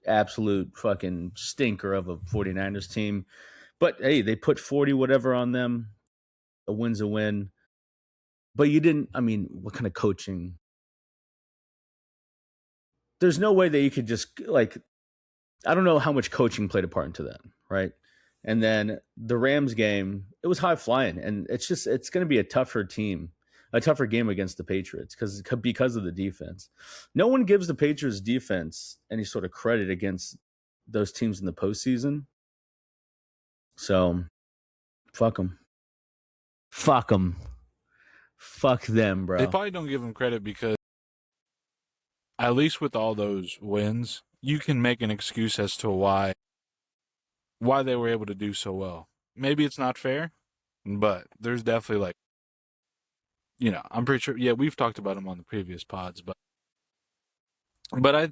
absolute fucking stinker of a 49ers team. But, hey, they put 40 whatever on them. A win's a win. But you didn't, what kind of coaching? There's no way that you could just, I don't know how much coaching played a part into that, right? And then the Rams game, it was high flying. And it's going to be a tougher game against the Patriots because of the defense. No one gives the Patriots defense any sort of credit against those teams in the postseason. So, fuck them. Fuck them. Fuck them, bro. They probably don't give them credit because at least with all those wins, you can make an excuse as to why they were able to do so well. Maybe it's not fair, but there's definitely I'm pretty sure. Yeah, we've talked about them on the previous pods, but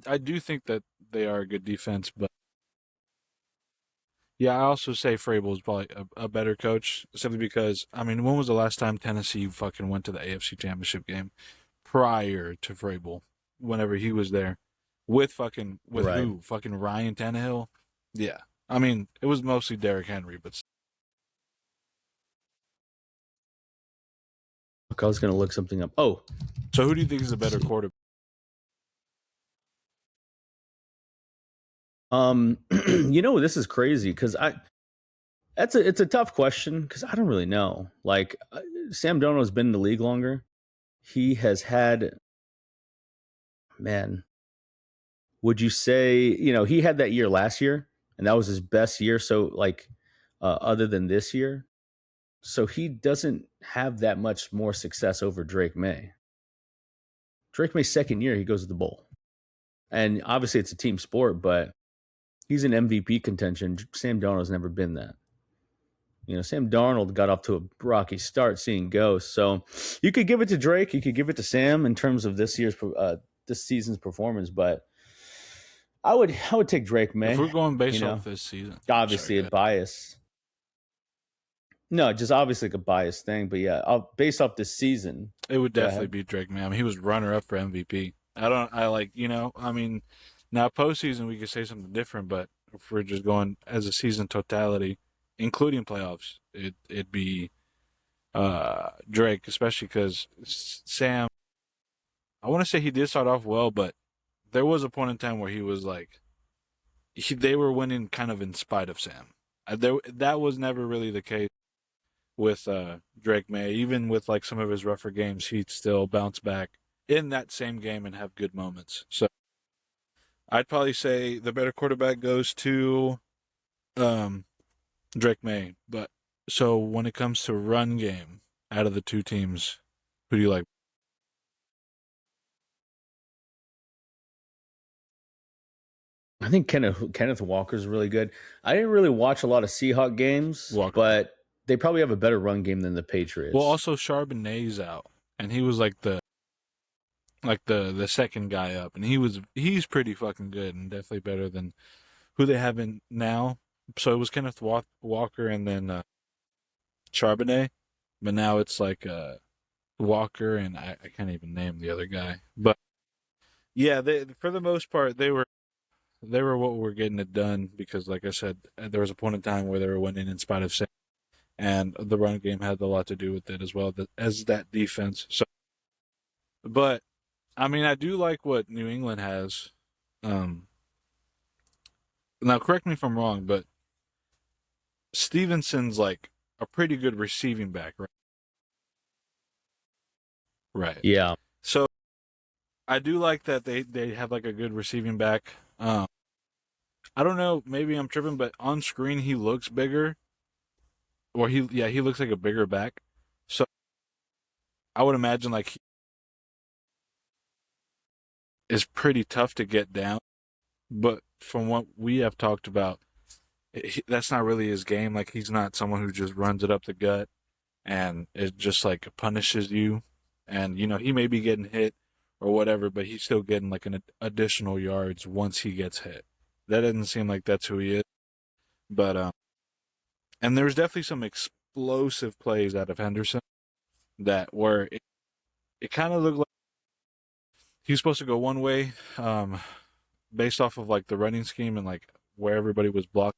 I do think that they are a good defense. But yeah, I also say Vrabel is probably a better coach simply because when was the last time Tennessee fucking went to the AFC Championship game prior to Vrabel? Whenever he was there with right. Who? Fucking Ryan Tannehill? Yeah. It was mostly Derrick Henry, but I was going to look something up. Oh. So who do you think is a better quarterback? This is crazy because it's a tough question because I don't really know. Sam Darnold has been in the league longer. he has had, man, would you say, he had that year last year and that was his best year. So like, other than this year. So he doesn't have that much more success over Drake May. Drake May's second year, he goes to the bowl. And obviously it's a team sport, but he's an MVP contention. Sam Darnold's never been that. Sam Darnold got off to a rocky start seeing ghosts. So you could give it to Drake. You could give it to Sam in terms of this season's performance. But I would take Drake May. If we're going based off this season. Obviously, a bias. No, just obviously like a biased thing. But yeah, based off this season. It would definitely be Drake May. I mean, he was runner-up for MVP. Now postseason we could say something different, but if we're just going as a season totality, including playoffs, it'd be Drake, especially because Sam, I want to say he did start off well, but there was a point in time where he was like, they were winning kind of in spite of Sam. That was never really the case with Drake May. Even with like some of his rougher games, he'd still bounce back in that same game and have good moments. So I'd probably say the better quarterback goes to Drake May. But so when it comes to run game, out of the two teams, who do you like? I think Kenneth Walker's really good. I didn't really watch a lot of Seahawk games, but they probably have a better run game than the Patriots. Well, also Charbonnet's out, and he was like the second guy up, and he's pretty fucking good and definitely better than who they have in now. So it was Kenneth Walker and then Charbonnet, but now it's like Walker and I can't even name the other guy. But yeah, for the most part they were what were getting it done because, like I said, there was a point in time where they were winning in spite of Sam, and the run game had a lot to do with it as well as that defense. So, but I mean, I do like what New England has. Now, correct me if I'm wrong, but Stevenson's like a pretty good receiving back, right? Right. Yeah. So I do like that they have like a good receiving back. I don't know, maybe I'm tripping, but on screen he looks bigger. Or he looks like a bigger back. So I would imagine like he is pretty tough to get down. But from what we have talked about, that's not really his game. Like he's not someone who just runs it up the gut and it just like punishes you. And he may be getting hit or whatever, but he's still getting like an additional yards once he gets hit. That doesn't seem like that's who he is. But and there's definitely some explosive plays out of Henderson that were it kind of looked like he was supposed to go one way, based off of like the running scheme and like where everybody was blocked,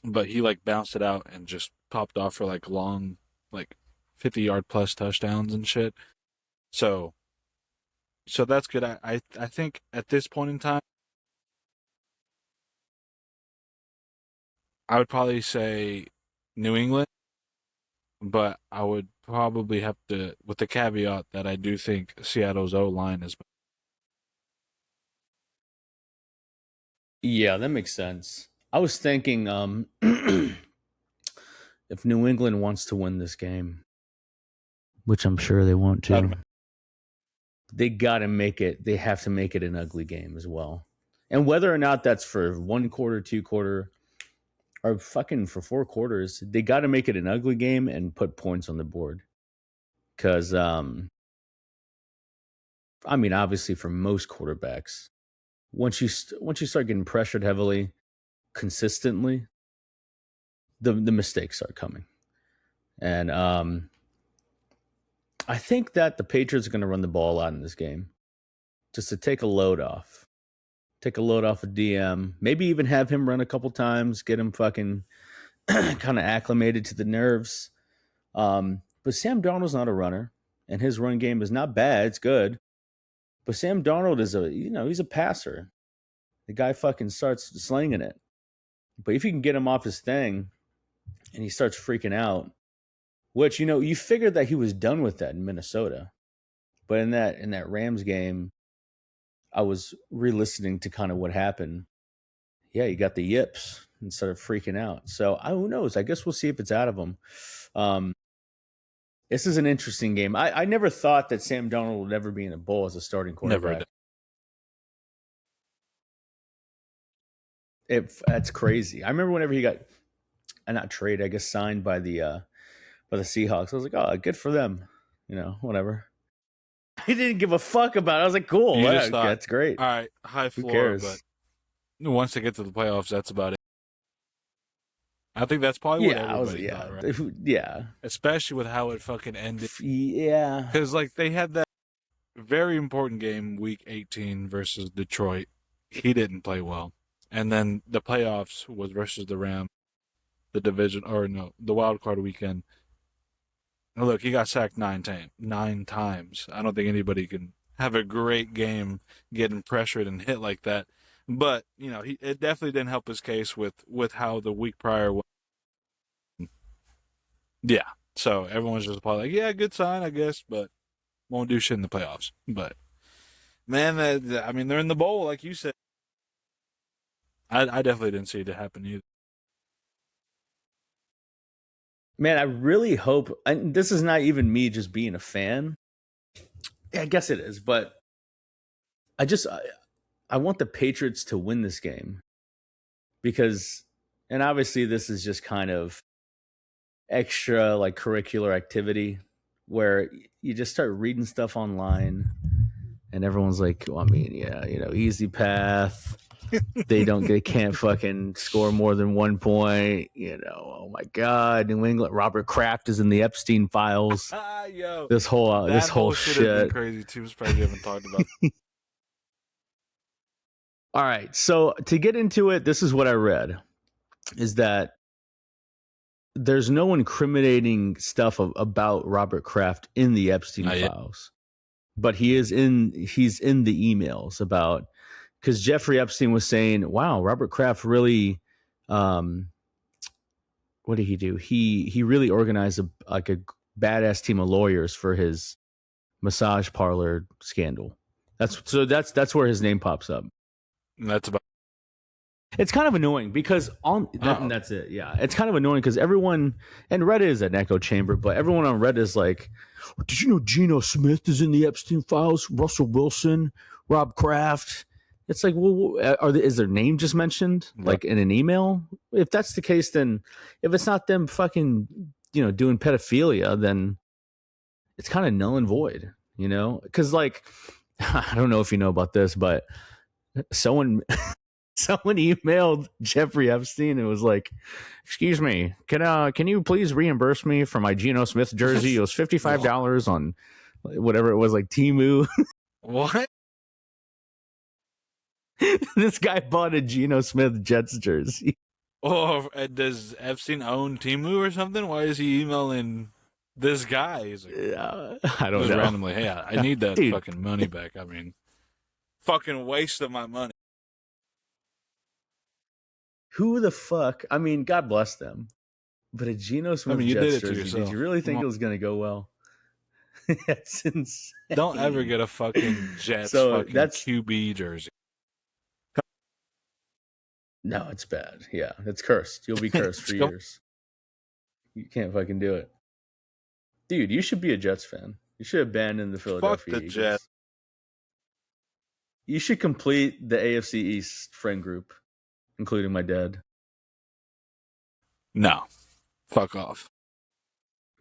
but he like bounced it out and just popped off for like long, like 50-yard plus touchdowns and shit. So that's good. I think at this point in time, I would probably say New England, but I would probably have to, with the caveat that I do think Seattle's O-line is. Yeah, that makes sense. I was thinking if New England wants to win this game, which I'm sure they want to, they got to make it. They have to make it an ugly game as well. And whether or not that's for 1 quarter, 2 quarter, or fucking for 4 quarters, they got to make it an ugly game and put points on the board. Because, I mean, obviously for most quarterbacks, once you start getting pressured heavily, consistently, the mistakes start coming. And I think that the Patriots are going to run the ball out in this game just to take a load off. Take a load off of DM. Maybe even have him run a couple times, get him fucking kind of acclimated to the nerves. But Sam Darnold's not a runner, and his run game is not bad. It's good. But Sam Darnold is he's a passer. The guy fucking starts slinging it. But if you can get him off his thing and he starts freaking out, which, you figured that he was done with that in Minnesota. But in that Rams game, I was re-listening to kind of what happened. Yeah, you got the yips instead of freaking out. So who knows? I guess we'll see if it's out of him. This is an interesting game. I never thought that Sam Darnold would ever be in a bowl as a starting quarterback. That's crazy. I remember whenever he got not traded, I guess signed by the Seahawks. I was like, oh, good for them. Whatever. I didn't give a fuck about it. I was like, cool. You just thought, that's great. All right, high floor, but once they get to the playoffs, that's about it. I think that's probably what everybody thought, right? Yeah. Especially with how it fucking ended. Yeah. Because, they had that very important game, Week 18 versus Detroit. He didn't play well. And then the playoffs was versus the Rams, the wild card weekend. And look, he got sacked 9 times. I don't think anybody can have a great game getting pressured and hit like that. But, it definitely didn't help his case with how the week prior was. Yeah. So everyone's just probably like, yeah, good sign, I guess, but won't do shit in the playoffs. But, man, they're in the bowl, like you said. I definitely didn't see it happen either. Man, I really hope, and this is not even me just being a fan. Yeah, I guess it is, but I want the Patriots to win this game because, and obviously this is just kind of extra curricular activity where you just start reading stuff online and everyone's like, well, easy path. They can't fucking score more than 1 point. Oh my God, New England. Robert Kraft is in the Epstein files. Yo, this whole shit has been crazy too. Probably haven't talked about. All right, so to get into it, this is what I read: is that there's no incriminating stuff about Robert Kraft in the Epstein files, but he's in the emails about. Because Jeffrey Epstein was saying, wow, Robert Kraft really, what did he do? He really organized a badass team of lawyers for his massage parlor scandal. That's where his name pops up. And that's about. It's kind of annoying because and that's it. Yeah, it's kind of annoying because everyone, and Reddit is an echo chamber, but everyone on Reddit is like, did you know Geno Smith is in the Epstein files? Russell Wilson, Rob Kraft. It's like, well, is their name just mentioned in an email? If that's the case, then if it's not them fucking, doing pedophilia, then it's kind of null and void, Because I don't know if you know about this, but someone emailed Jeffrey Epstein and was like, "Excuse me, can you please reimburse me for my Geno Smith jersey? It was $55 on whatever it was, Temu." What? This guy bought a Geno Smith Jets jersey. Oh, does Epstein own Temu or something? Why is he emailing this guy? He's like, I don't know. Randomly, hey, I need that fucking money back. Fucking waste of my money. Who the fuck? God bless them. But a Geno Smith Jets jersey, did you really think it was going to go well? That's insane. Don't ever get a fucking Jets QB jersey. No, it's bad. Yeah, it's cursed. You'll be cursed for years. You can't fucking do it. Dude, you should be a Jets fan. You should abandon the Philadelphia Eagles. Jets. You should complete the AFC East friend group, including my dad. No. Fuck off.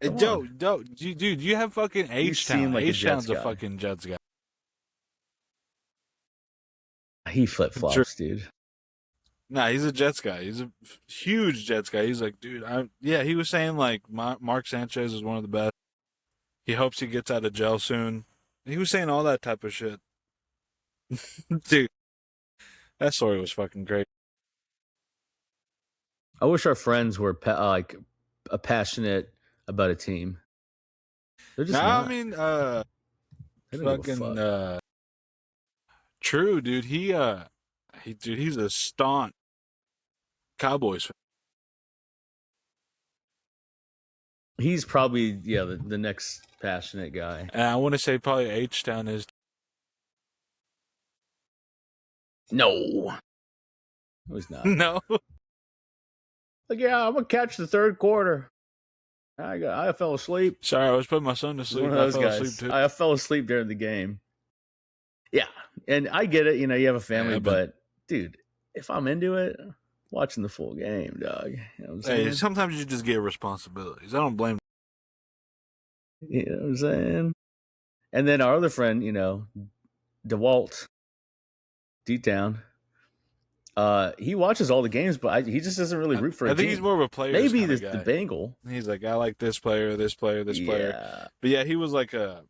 Dude, you have fucking H-Town. H-Town's a fucking Jets guy. He flip-flops, dude. Nah, he's a Jets guy. He's a huge Jets guy. He's like, dude, he was saying Mark Sanchez is one of the best. He hopes he gets out of jail soon. He was saying all that type of shit. Dude, that story was fucking great. I wish our friends were passionate about a team. They're just not. Fucking true, dude. He's a staunch Cowboys fan. He's probably the next passionate guy. And I want to say probably H-Town is. No. It was not. No. Like, yeah, I'm gonna catch the third quarter. I fell asleep. Sorry, I was putting my son to sleep. One of those I fell guys. asleep too. I fell asleep during the game. Yeah, and I get it. You know, you have a family, but dude, if I'm into it, watching the full game, dog. You know what I'm saying? Hey, sometimes you just get responsibilities. I don't blame. You know what I'm saying? And then our other friend, you know, DeWalt, D-Town, he watches all the games, but he just doesn't really root for a team. I think he's more of a player. Maybe the Bengal. He's like, I like this player, this player, this player. But yeah, he was like a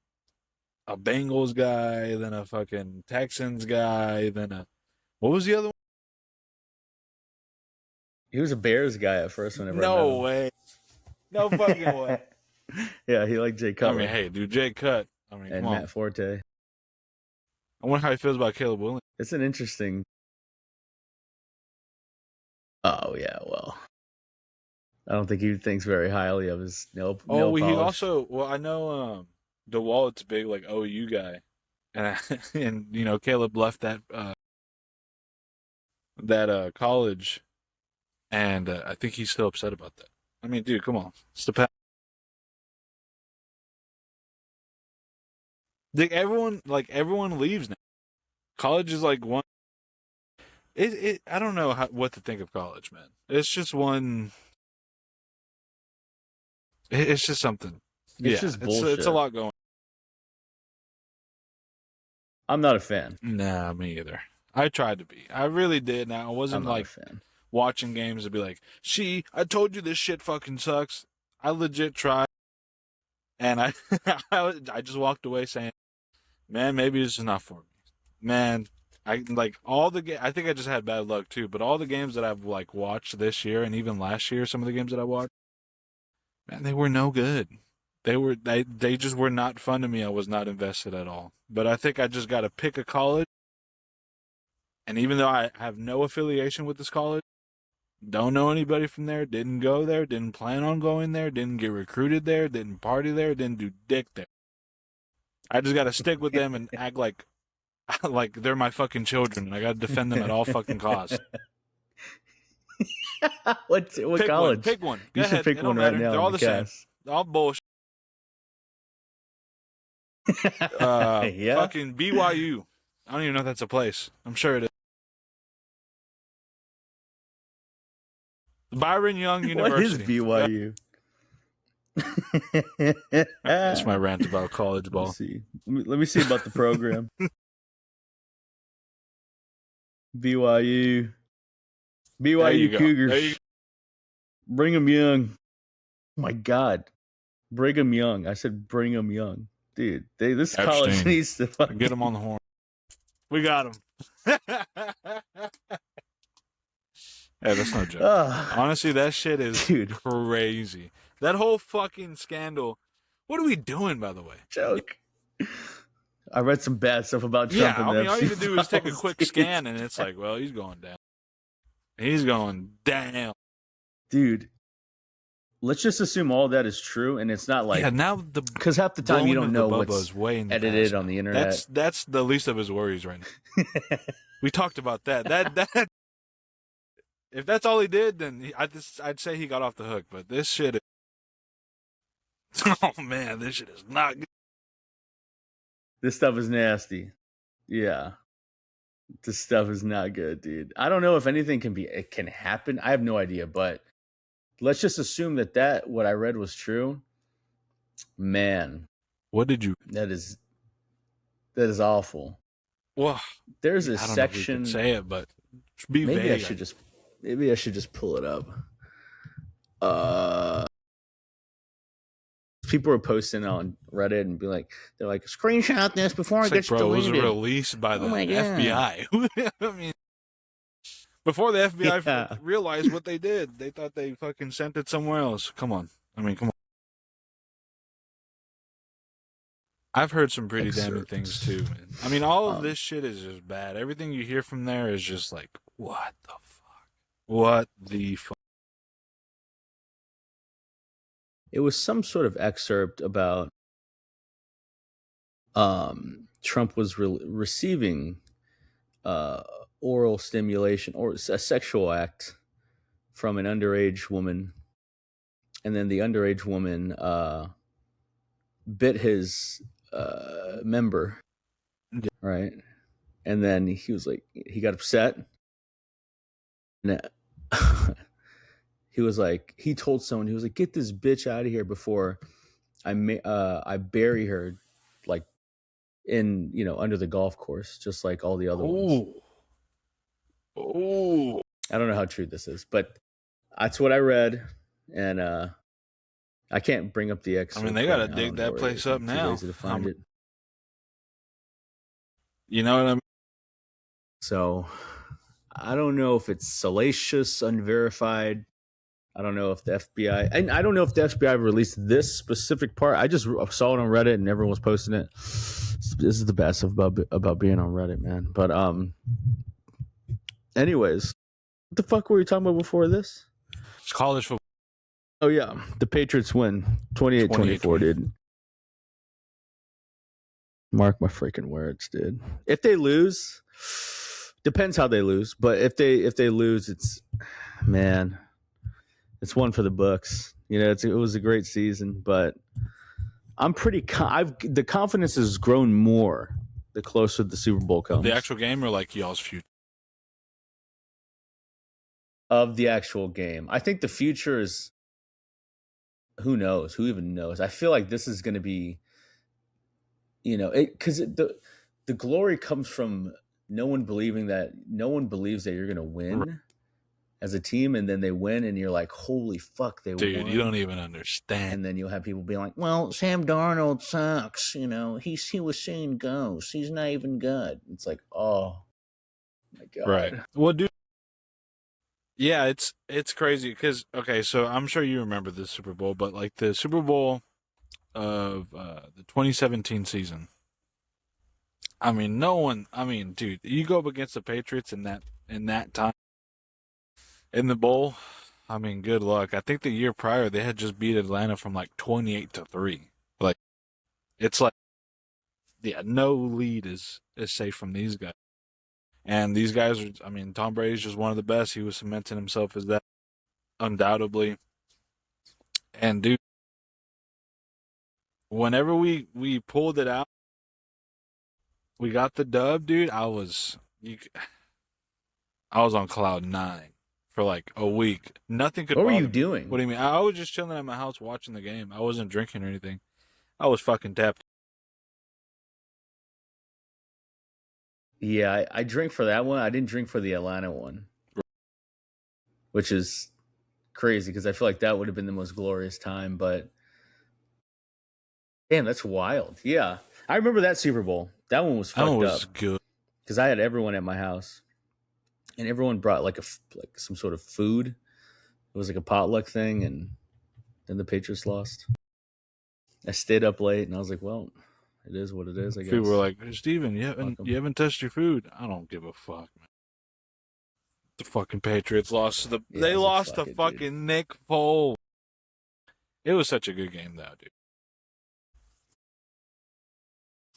Bengals guy, then a fucking Texans guy, then what was the other one? He was a Bears guy at first whenever I met No him. way. No fucking way. Yeah, he liked Jay Cutler. I mean, hey, dude, Jay Cut. I mean, and Matt Forte. I wonder how he feels about Caleb Williams. It's an interesting. Oh yeah, well, I don't think he thinks very highly of his nail polish. He also. Well, I know DeWalt's big like OU guy, and you know Caleb left that college, and I think he's still upset about that. I mean, dude, come on, it's the past. Everyone leaves now. College is like one. I don't know what to think of college, man. It's just one. It's just something. It's just bullshit. It's a lot going. I'm not a fan. Nah, me either. I tried to be. I really did. Now I wasn't like watching games to be like, "See, I told you this shit fucking sucks." I legit tried, and I just walked away saying, "Man, maybe it's just not for me." Man, I like all the I think I just had bad luck too. But all the games that I've like watched this year and even last year, some of the games that I watched, man, they were no good. They just were not fun to me. I was not invested at all. But I think I just got to pick a college. And even though I have no affiliation with this college, don't know anybody from there, didn't go there, didn't plan on going there, didn't get recruited there, didn't party there, didn't do dick there. I just got to stick with them and act like they're my fucking children, and I got to defend them at all fucking costs. What pick college? One, pick one. You should pick one right now. They're all the same. They're all bullshit. Yeah. Fucking BYU. I don't even know if that's a place. I'm sure it is. Byron Young University. What is BYU? That's my rant about college ball. Let me see about the program. BYU Cougars. Brigham Young. Oh my God. Brigham Young. I said Brigham Young. Dude, this Epstein. College needs to fucking get him on the horn. We got him. Hey, that's no joke. Honestly, that shit is crazy. That whole fucking scandal. What are we doing, by the way? Joke. I read some bad stuff about Trump. Yeah, I mean, all you have to do is take a quick scan, and it's like, well, he's going down. He's going down. Dude, let's just assume all that is true, and it's not like because half the time you don't know what's edited on the internet. That's the least of his worries right now. We talked about that. That if that's all he did, then I'd say he got off the hook. But this shit, oh man, this shit is not good. This stuff is nasty. Yeah, this stuff is not good, dude. I don't know if anything can happen. I have no idea, but let's just assume that what I read was true. Man, what did you? That is awful. Well, there's a section. I don't know if we can say it, but be maybe vague. I should just pull it up. People are posting on Reddit and they're like, screenshot this before it gets deleted. It was released by the FBI. I mean, before the FBI realized what they did, they thought they fucking sent it somewhere else. Come on. I've heard some pretty damning things too, man. I mean, all of this shit is just bad. Everything you hear from there is just like, what the fuck? What the fuck? It was some sort of excerpt about Trump was receiving oral stimulation or a sexual act from an underage woman, and then the underage woman bit his member, right? And then he was like, he got upset, and he was like, he told someone, he was like, get this bitch out of here before I bury her, like in under the golf course, just like all the other ones. Oh, I don't know how true this is, but that's what I read, and I can't bring up the excerpt. I mean, they got to dig that place up now. Too lazy to find it. You know what I mean? So I don't know if it's salacious, unverified. I don't know if the FBI, and I don't know if the FBI released this specific part. I just saw it on Reddit and everyone was posting it. This is the best about being on Reddit, man. But anyways, what the fuck were we talking about before this? It's college football. Oh yeah, the Patriots win 28-24, dude. Mark my freaking words, dude. If they lose, depends how they lose, but if they lose, it's one for the books. It was a great season, but I'm pretty. The confidence has grown more the closer the Super Bowl comes. The actual game, or like y'all's future? Of the actual game, I think the future is. Who knows? Who even knows? I feel like this is going to be. Because the glory comes from no one believes that you're going to win as a team, and then they win, and you're like, holy fuck, they won. Dude, you don't even understand. And then you'll have people be like, well, Sam Darnold sucks. He was seeing ghosts. He's not even good. It's like, oh my God. Right. Well, dude. Yeah, it's crazy because, okay, so I'm sure you remember the Super Bowl, but like the Super Bowl of the 2017 season. I mean, dude, you go up against the Patriots in that time in the bowl. I mean, good luck. I think the year prior they had just beat Atlanta from like 28-3. Like, it's like, yeah, no lead is safe from these guys. And these guys are, I mean, Tom Brady's just one of the best. He was cementing himself as that, undoubtedly. And dude, whenever we pulled it out, we got the dub, dude. I was on cloud 9 for like a week. Nothing could. What were you doing? What do you mean? I was just chilling at my house watching the game. I wasn't drinking or anything. I was fucking tapped. Yeah, I drink for that one. I didn't drink for the Atlanta one, which is crazy because I feel like that would have been the most glorious time. But damn, that's wild. Yeah, I remember that Super Bowl. That one was fucked up. That one was good because I had everyone at my house, and everyone brought like some sort of food. It was like a potluck thing, and then the Patriots lost. I stayed up late, and I was like, well. It is what it is, I guess. People were like, hey, Steven, you haven't touched your food. I don't give a fuck, man. The fucking Patriots lost they lost to fucking Nick Foles. It was such a good game, though, dude.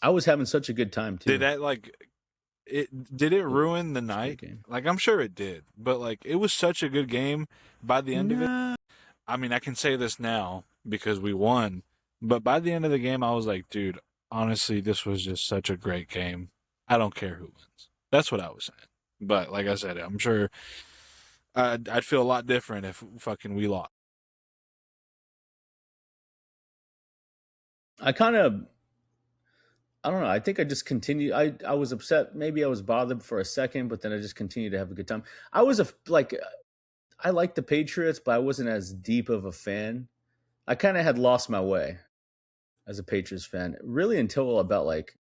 I was having such a good time too. Did it ruin the night? Like, I'm sure it did, but like, it was such a good game by the end of it. I mean, I can say this now because we won, but by the end of the game, I was like, dude, honestly, this was just such a great game. I don't care who wins. That's what I was saying. But like I said, I'm sure I'd feel a lot different if fucking we lost. I don't know. I think I just continued. I was upset. Maybe I was bothered for a second, but then I just continued to have a good time. I liked the Patriots, but I wasn't as deep of a fan. I kind of had lost my way as a Patriots fan, really until about like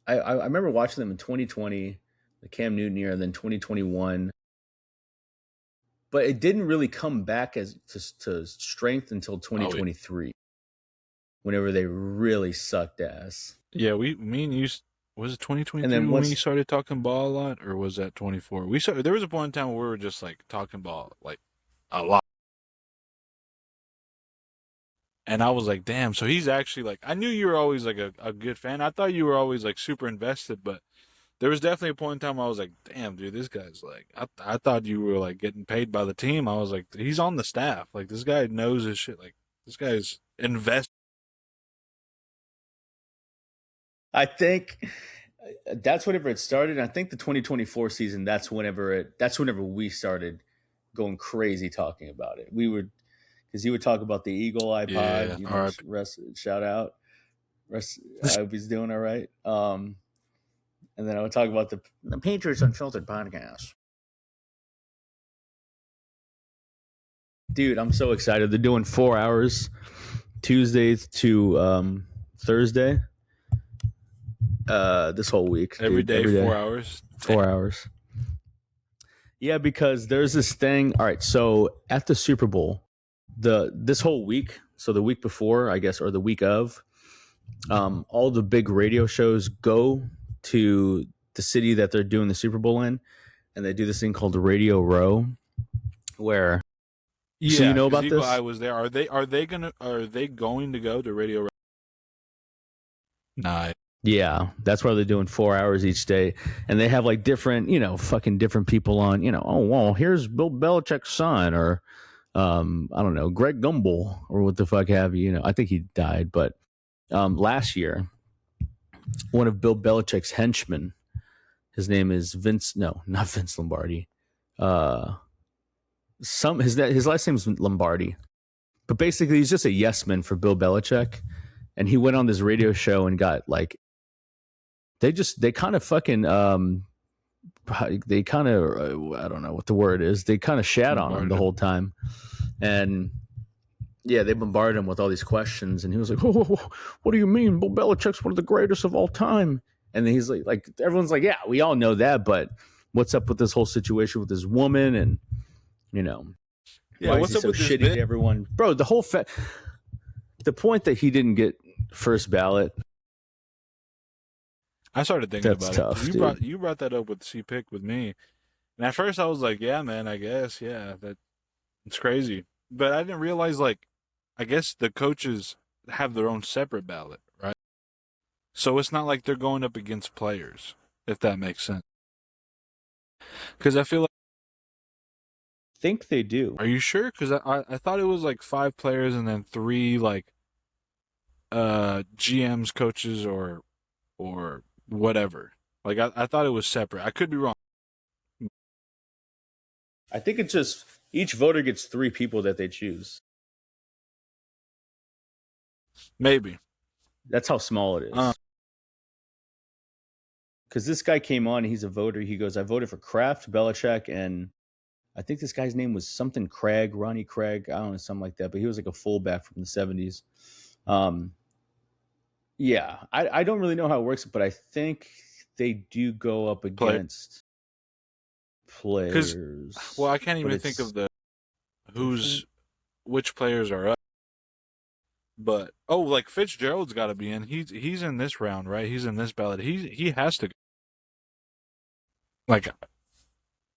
I remember watching them in 2020, the Cam Newton year, and then 2021. But it didn't really come back to strength until 2023, whenever they really sucked ass. Yeah, me and you, was it 2023 when we started talking ball a lot, or was that 24? There was a point in time where we were just like talking ball like a lot. And I was like, damn. So he's actually like, I knew you were always like a good fan. I thought you were always like super invested, but there was definitely a point in time I was like, damn, dude, this guy's like, I thought you were like getting paid by the team. I was like, he's on the staff. Like, this guy knows his shit. Like, this guy's invested. I think that's whenever it started. I think the 2024 season, that's whenever we started going crazy talking about it. We were, because you would talk about the Eagle iPod, Yeah, Russ, shout out. Russ, I hope he's doing all right. And then I would talk about the Patriots Unfiltered podcast. Dude, I'm so excited. They're doing 4 hours, Tuesday to Thursday. This whole week. Every day, 4 hours. 4 hours. Yeah, because there's this thing. All right, so at the Super Bowl, this whole week, so the week before, I guess, or the week of, all the big radio shows go to the city that they're doing the Super Bowl in, and they do this thing called Radio Row, where yeah, so you know about Eagle this? Eye was there. Are they going to go to Radio Row? Nah. Yeah, that's why they're doing 4 hours each day, and they have like different, fucking different people on. Oh well, here's Bill Belichick's son, or I don't know, Greg Gumbel, or what the fuck have you. I think he died, but last year, one of Bill Belichick's henchmen, his name is Vince. No, not Vince Lombardi. His last name is Lombardi, but basically he's just a yes man for Bill Belichick, and he went on this radio show and got like. They kind of fucking they kind of I don't know what the word is. They kind of shat on him the whole time, and yeah, they bombarded him with all these questions, and he was like, "Oh, what do you mean? Bill Belichick's one of the greatest of all time?" And then he's like everyone's like, "Yeah, we all know that, but what's up with this whole situation with this woman?" And yeah, why is he so shitty to everyone, bro? The whole the point that he didn't get first ballot. I started thinking about tough, it. You brought that up with C-Pick with me, and at first I was like, "Yeah, man, I guess, yeah, it's crazy." But I didn't realize, like, I guess the coaches have their own separate ballot, right? So it's not like they're going up against players, if that makes sense. Because I feel like think they do. Are you sure? Because I thought it was like 5 players and then 3 like GMs, coaches, or whatever. Like I thought it was separate. I could be wrong. I think it's just each voter gets 3 people that they choose. Maybe. That's how small it is. Because this guy came on, he's a voter. He goes, I voted for Kraft, Belichick, and I think this guy's name was something Craig, Ronnie Craig. I don't know, something like that. But he was like a fullback from the 70s. Yeah, I don't really know how it works, but I think they do go up against players. Well, I can't even think of which players are up. But like Fitzgerald's got to be in. He's in this round, right? He's in this ballot. He has to. Like,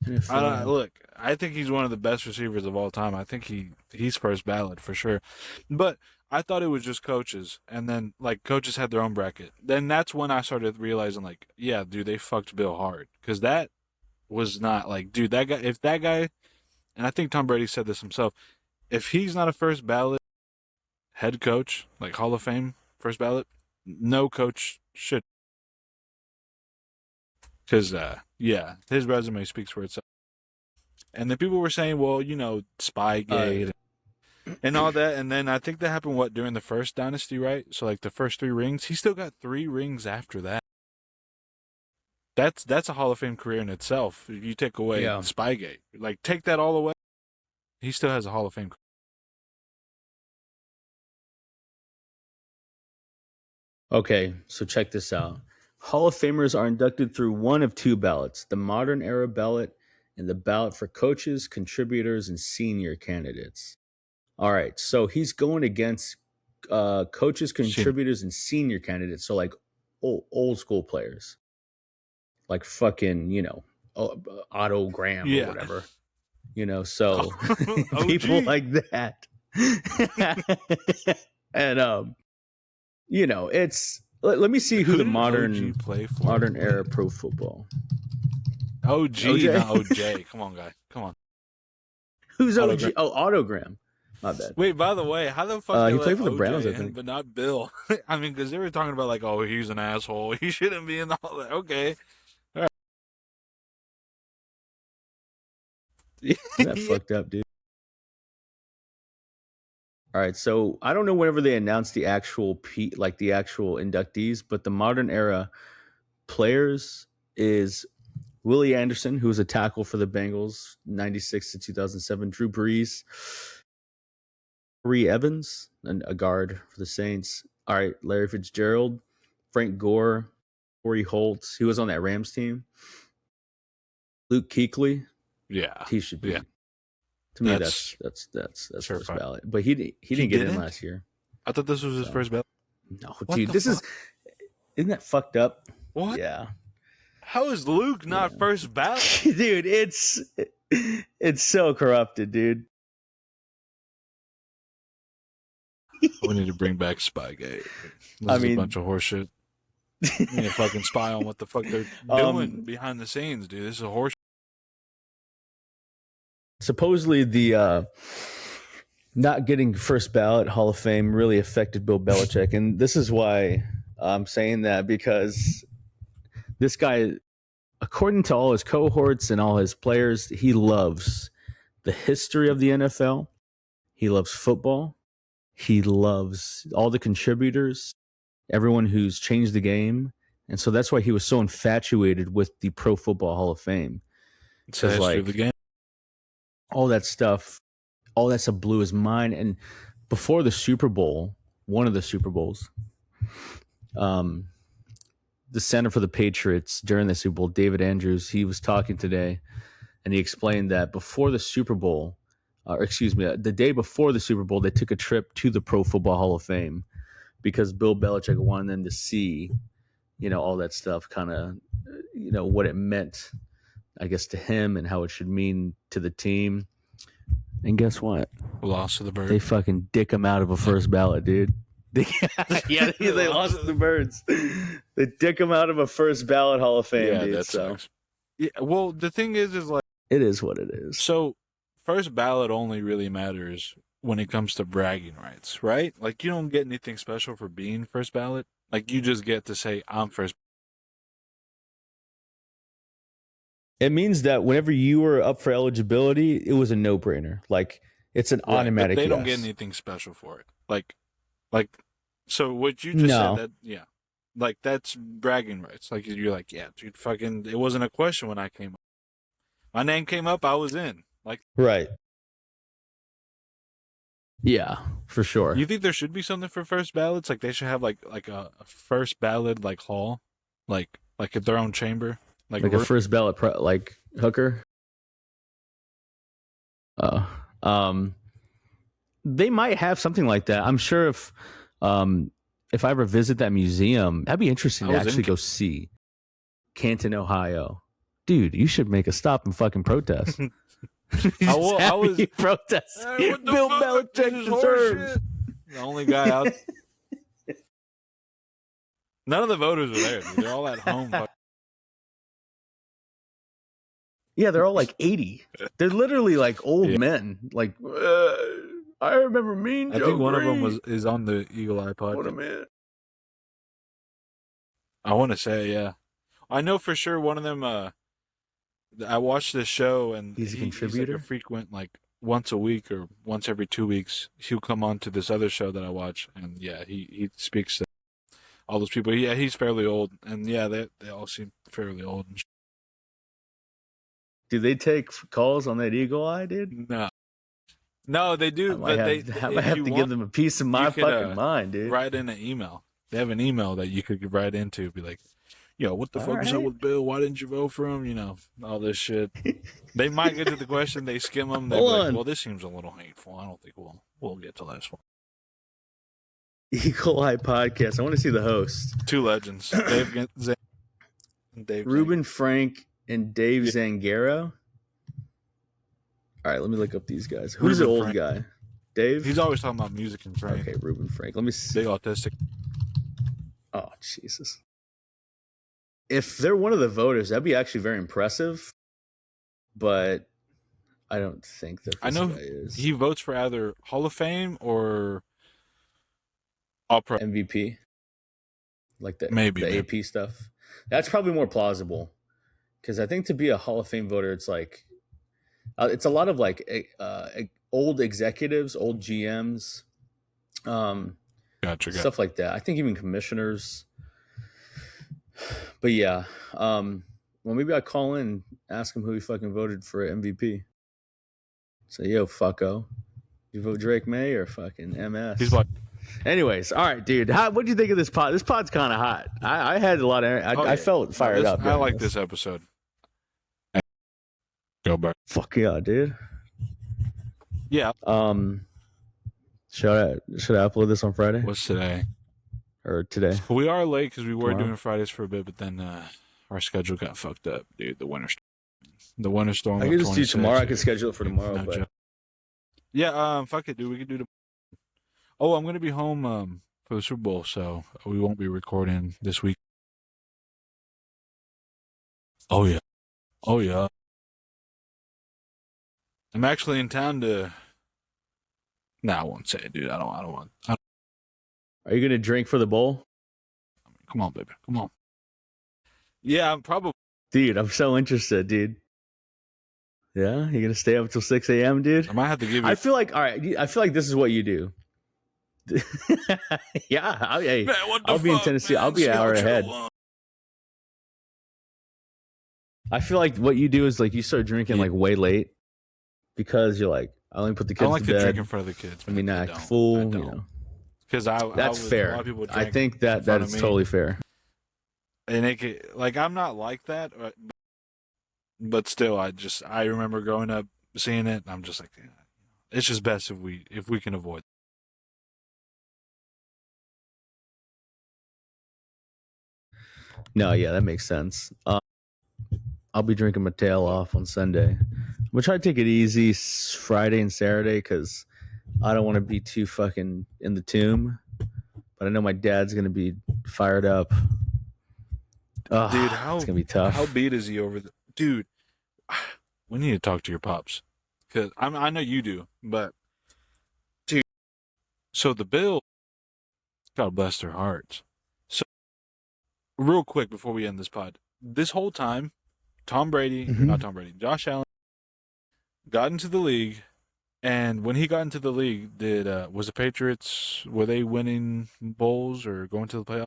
look, I think he's one of the best receivers of all time. I think he's first ballot for sure. But I thought it was just coaches, and then like coaches had their own bracket. Then that's when I started realizing, like, yeah, dude, they fucked Bill hard, because that was not like, dude, that guy. If that guy, and I think Tom Brady said this himself, if he's not a first ballot head coach, like Hall of Fame first ballot, no coach should. Because yeah, his resume speaks for itself. And then people were saying, well, Spygate and all that. And then I think that happened, during the first dynasty, right? So, like, the first 3 rings. He still got 3 rings after that. That's a Hall of Fame career in itself. If you take away Spygate. Like, take that all away, he still has a Hall of Fame career. Okay, so check this out. Hall of Famers are inducted through one of 2 ballots, the modern era ballot and the ballot for coaches, contributors, and senior candidates. All right, so he's going against coaches, contributors, and senior candidates. So like old school players, like fucking, Otto Graham or whatever. So people like that. And it's let me see who the modern era pro football. OG, OJ? Not OJ. Come on, guy. Come on. Who's OG? Oh, Autogram. My bad. Wait, by the way, how the fuck he played for the Browns, I think, but not Bill? I mean, because they were talking about like, oh, he's an asshole. He shouldn't be in all that. Okay. All right. That fucked up, dude. All right, so I don't know whenever they announced the actual inductees, but the modern era players is Willie Anderson, who was a tackle for the Bengals, 96 to 2007. Drew Brees, Ree Evans, and a guard for the Saints. All right, Larry Fitzgerald, Frank Gore, Corey Holtz. He was on that Rams team. Luke Kuechly. Yeah, he should be. Yeah. To me, that's first ballot. But he didn't get in last year. I thought this was his first ballot. No, dude, this isn't that fucked up? What? Yeah. How is Luke not first ballot? Dude, it's so corrupted, dude. We need to bring back Spygate. This is a bunch of horseshit. We need to fucking spy on what the fuck they're doing behind the scenes, dude. This is a horseshit. Supposedly the not getting first ballot Hall of Fame really affected Bill Belichick, and this is why I'm saying that, because this guy, according to all his cohorts and all his players, he loves the history of the NFL. He loves football. He loves all the contributors, everyone who's changed the game. And so that's why he was so infatuated with the Pro Football Hall of Fame. It's the history of the game. All that stuff blew his mind. And before the Super Bowl, one of the Super Bowls, the center for the Patriots during the Super Bowl, David Andrews, he was talking today, and he explained that before the Super Bowl, the day before the Super Bowl, they took a trip to the Pro Football Hall of Fame because Bill Belichick wanted them to see, all that stuff, kind of, what it meant, I guess, to him and how it should mean to the team. And guess what? Lost to the Birds. They fucking dick him out of a first ballot, dude. They lost to the Birds. They dick him out of a first ballot Hall of Fame, dude. That sucks. Yeah, well, the thing is like... It is what it is. So, first ballot only really matters when it comes to bragging rights, right? Like, you don't get anything special for being first ballot. Like, you just get to say, I'm first. It means that whenever you were up for eligibility, it was a no-brainer. Like, it's an automatic but they don't yes. get anything special for it. Like, so what you just said, that, yeah. Like, that's bragging rights. Like, you're like, yeah, dude, fucking, it wasn't a question when I came up. My name came up, I was in. Like, right. Yeah, for sure. You think there should be something for first ballots? Like, they should have like a first ballot like hall, like at their own chamber, like a first ballot like hooker. They might have something like that. I'm sure if I ever visit that museum, that'd be interesting to actually go see. Canton, Ohio. Dude, you should make a stop and fucking protest. I was protest. Hey, Bill Belichick deserves. The only guy out. None of the voters are there, dude. They're all at home. Yeah, they're all like 80. They're literally like old men. Like, I remember Mean Joe. I think one of them is on the Eagle Eye podcast. What a man. I want to say, yeah. I know for sure one of them. I watched this show, and he's a contributor. He's like a frequent, like once a week or once every 2 weeks, he'll come on to this other show that I watch, and yeah, he speaks to all those people. Yeah, he's fairly old, and yeah, they all seem fairly old. Do they take calls on that Eagle Eye, dude? No, they do. But I might have to give them a piece of my fucking mind, dude. Write in an email. They have an email that you could write into, be like, yo, what the fuck is up with Bill? Why didn't you vote for him? All this shit. They might get to the question, they skim them. They're like, well, this seems a little hateful. I don't think we'll get to this one. Eagle Eye podcast. I want to see the host. Two legends. Dave Ruben Frank and Dave Zangaro. All right, let me look up these guys. Who's the old guy? Dave? He's always talking about music and Frank. Okay, Ruben Frank. Let me see. Big autistic. Oh, Jesus. If they're one of the voters, that'd be actually very impressive. But I don't think that this guy is. He votes for either Hall of Fame or All-Pro. MVP. Like the maybe AP stuff. That's probably more plausible. Because I think to be a Hall of Fame voter, it's like it's a lot of like old executives, old GMs, stuff like that. I think even commissioners. But yeah, well, maybe I call in and ask him who he fucking voted for MVP. Say, yo, fucko, you vote Drake May or fucking MS? Anyways, all right, dude. What do you think of this pod? This pod's kind of hot. I had a lot of. I felt fired up. I like this episode. Go back. Fuck yeah, dude. Yeah. Should I upload this on Friday? What's today? Or today? We are late because we were doing Fridays for a bit, but then our schedule got fucked up, dude. The winter storm. I can just do tomorrow. I can schedule it for tomorrow. But yeah, fuck it, dude. We can do Oh, I'm gonna be home for the Super Bowl, so we won't be recording this week. Oh yeah. I'm actually in town to. No, I won't say it, dude. I don't want. Are you gonna drink for the bowl? Come on, baby. Come on. Yeah, I'm probably. Dude, I'm so interested, dude. Yeah, you're gonna stay up until 6 a.m., dude. I might have to give you. I feel like this is what you do. Yeah, I'll be in Tennessee. Man, I'll be an hour ahead. I feel like what you do is like you start drinking like way late because you're like, I only put the kids to bed. I like to drink in front of the kids. I mean, act full, you know. Because that's fair. A lot of people I think that is totally fair. And I'm not like that, but still, I remember growing up seeing it. And I'm just like, it's just best if we can avoid. No, yeah, that makes sense. I'll be drinking my tail off on Sunday. I'm gonna try to take it easy Friday and Saturday because I don't want to be too fucking in the tomb. But I know my dad's gonna be fired up. Dude, it's gonna be tough. How beat is he over the dude? We need to talk to your pops because I know you do, but dude. So the Bills, God bless their hearts. So real quick before we end this pod, this whole time, Josh Allen got into the league, and when he got into the league, was the Patriots, were they winning bowls or going to the playoffs?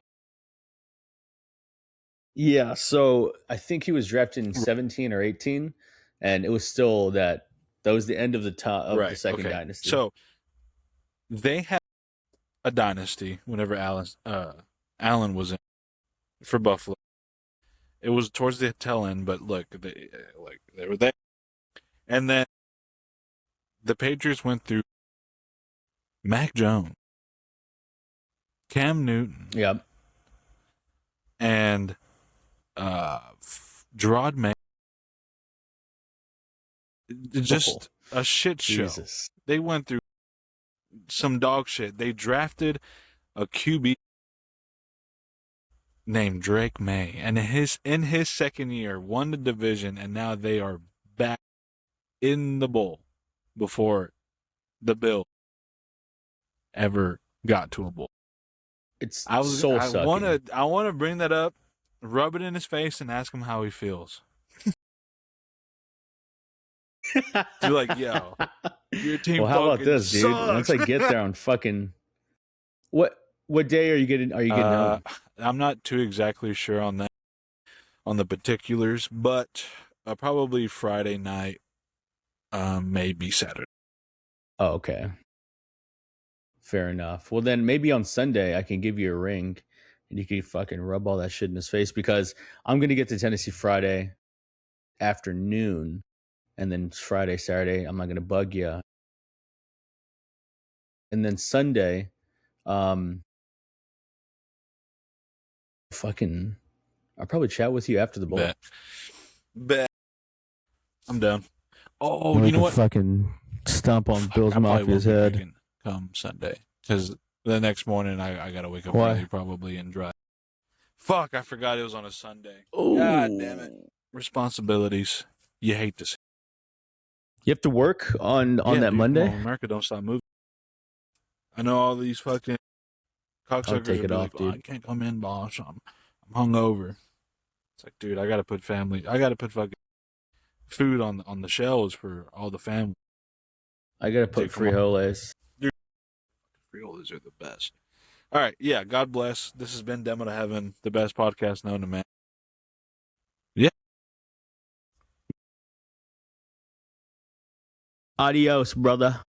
Yeah, so I think he was drafted in 17 or 18, and it was still that was the end of the second dynasty. So they had a dynasty whenever Allen was in for Buffalo. It was towards the tail end, but look, they were there. And then the Patriots went through Mac Jones, Cam Newton, yep, and Gerard May. Just a shit show. Jesus. They went through some dog shit. They drafted a QB named Drake May, and in his second year won the division, and now they are back in the bowl before the Bills ever got to a bowl. I want to bring that up, rub it in his face, and ask him how he feels. You're like, yo, your team. Well, how about this, dude? Sucks. Once I get there on fucking what day are you getting? Are you getting home? I'm not too exactly sure on that, on the particulars, but probably Friday night, maybe Saturday. Oh, okay. Fair enough. Well, then maybe on Sunday I can give you a ring and you can fucking rub all that shit in his face because I'm going to get to Tennessee Friday afternoon and then Friday, Saturday, I'm not going to bug you. And then Sunday, fucking, I'll probably chat with you after the bowl. Bet. I'm down. Oh, you know what? Fucking Stomp on Bill's Mafia's head. Come Sunday, because the next morning I gotta wake up Why? early probably and drive. Fuck, I forgot it was on a Sunday. Ooh. God damn it. Responsibilities. You hate to see. You have to work on that dude, Monday? Come on, America don't stop moving. I know all these fucking cocksuckers take it off, like, dude. I can't come in, boss. I'm hungover. It's like, dude, I gotta put fucking food on the shelves for all the family. I gotta put frijoles. Dude, frijoles are the best. All right, yeah, God bless. This has been Demo to Heaven, the best podcast known to man. Yeah. Adios, brother.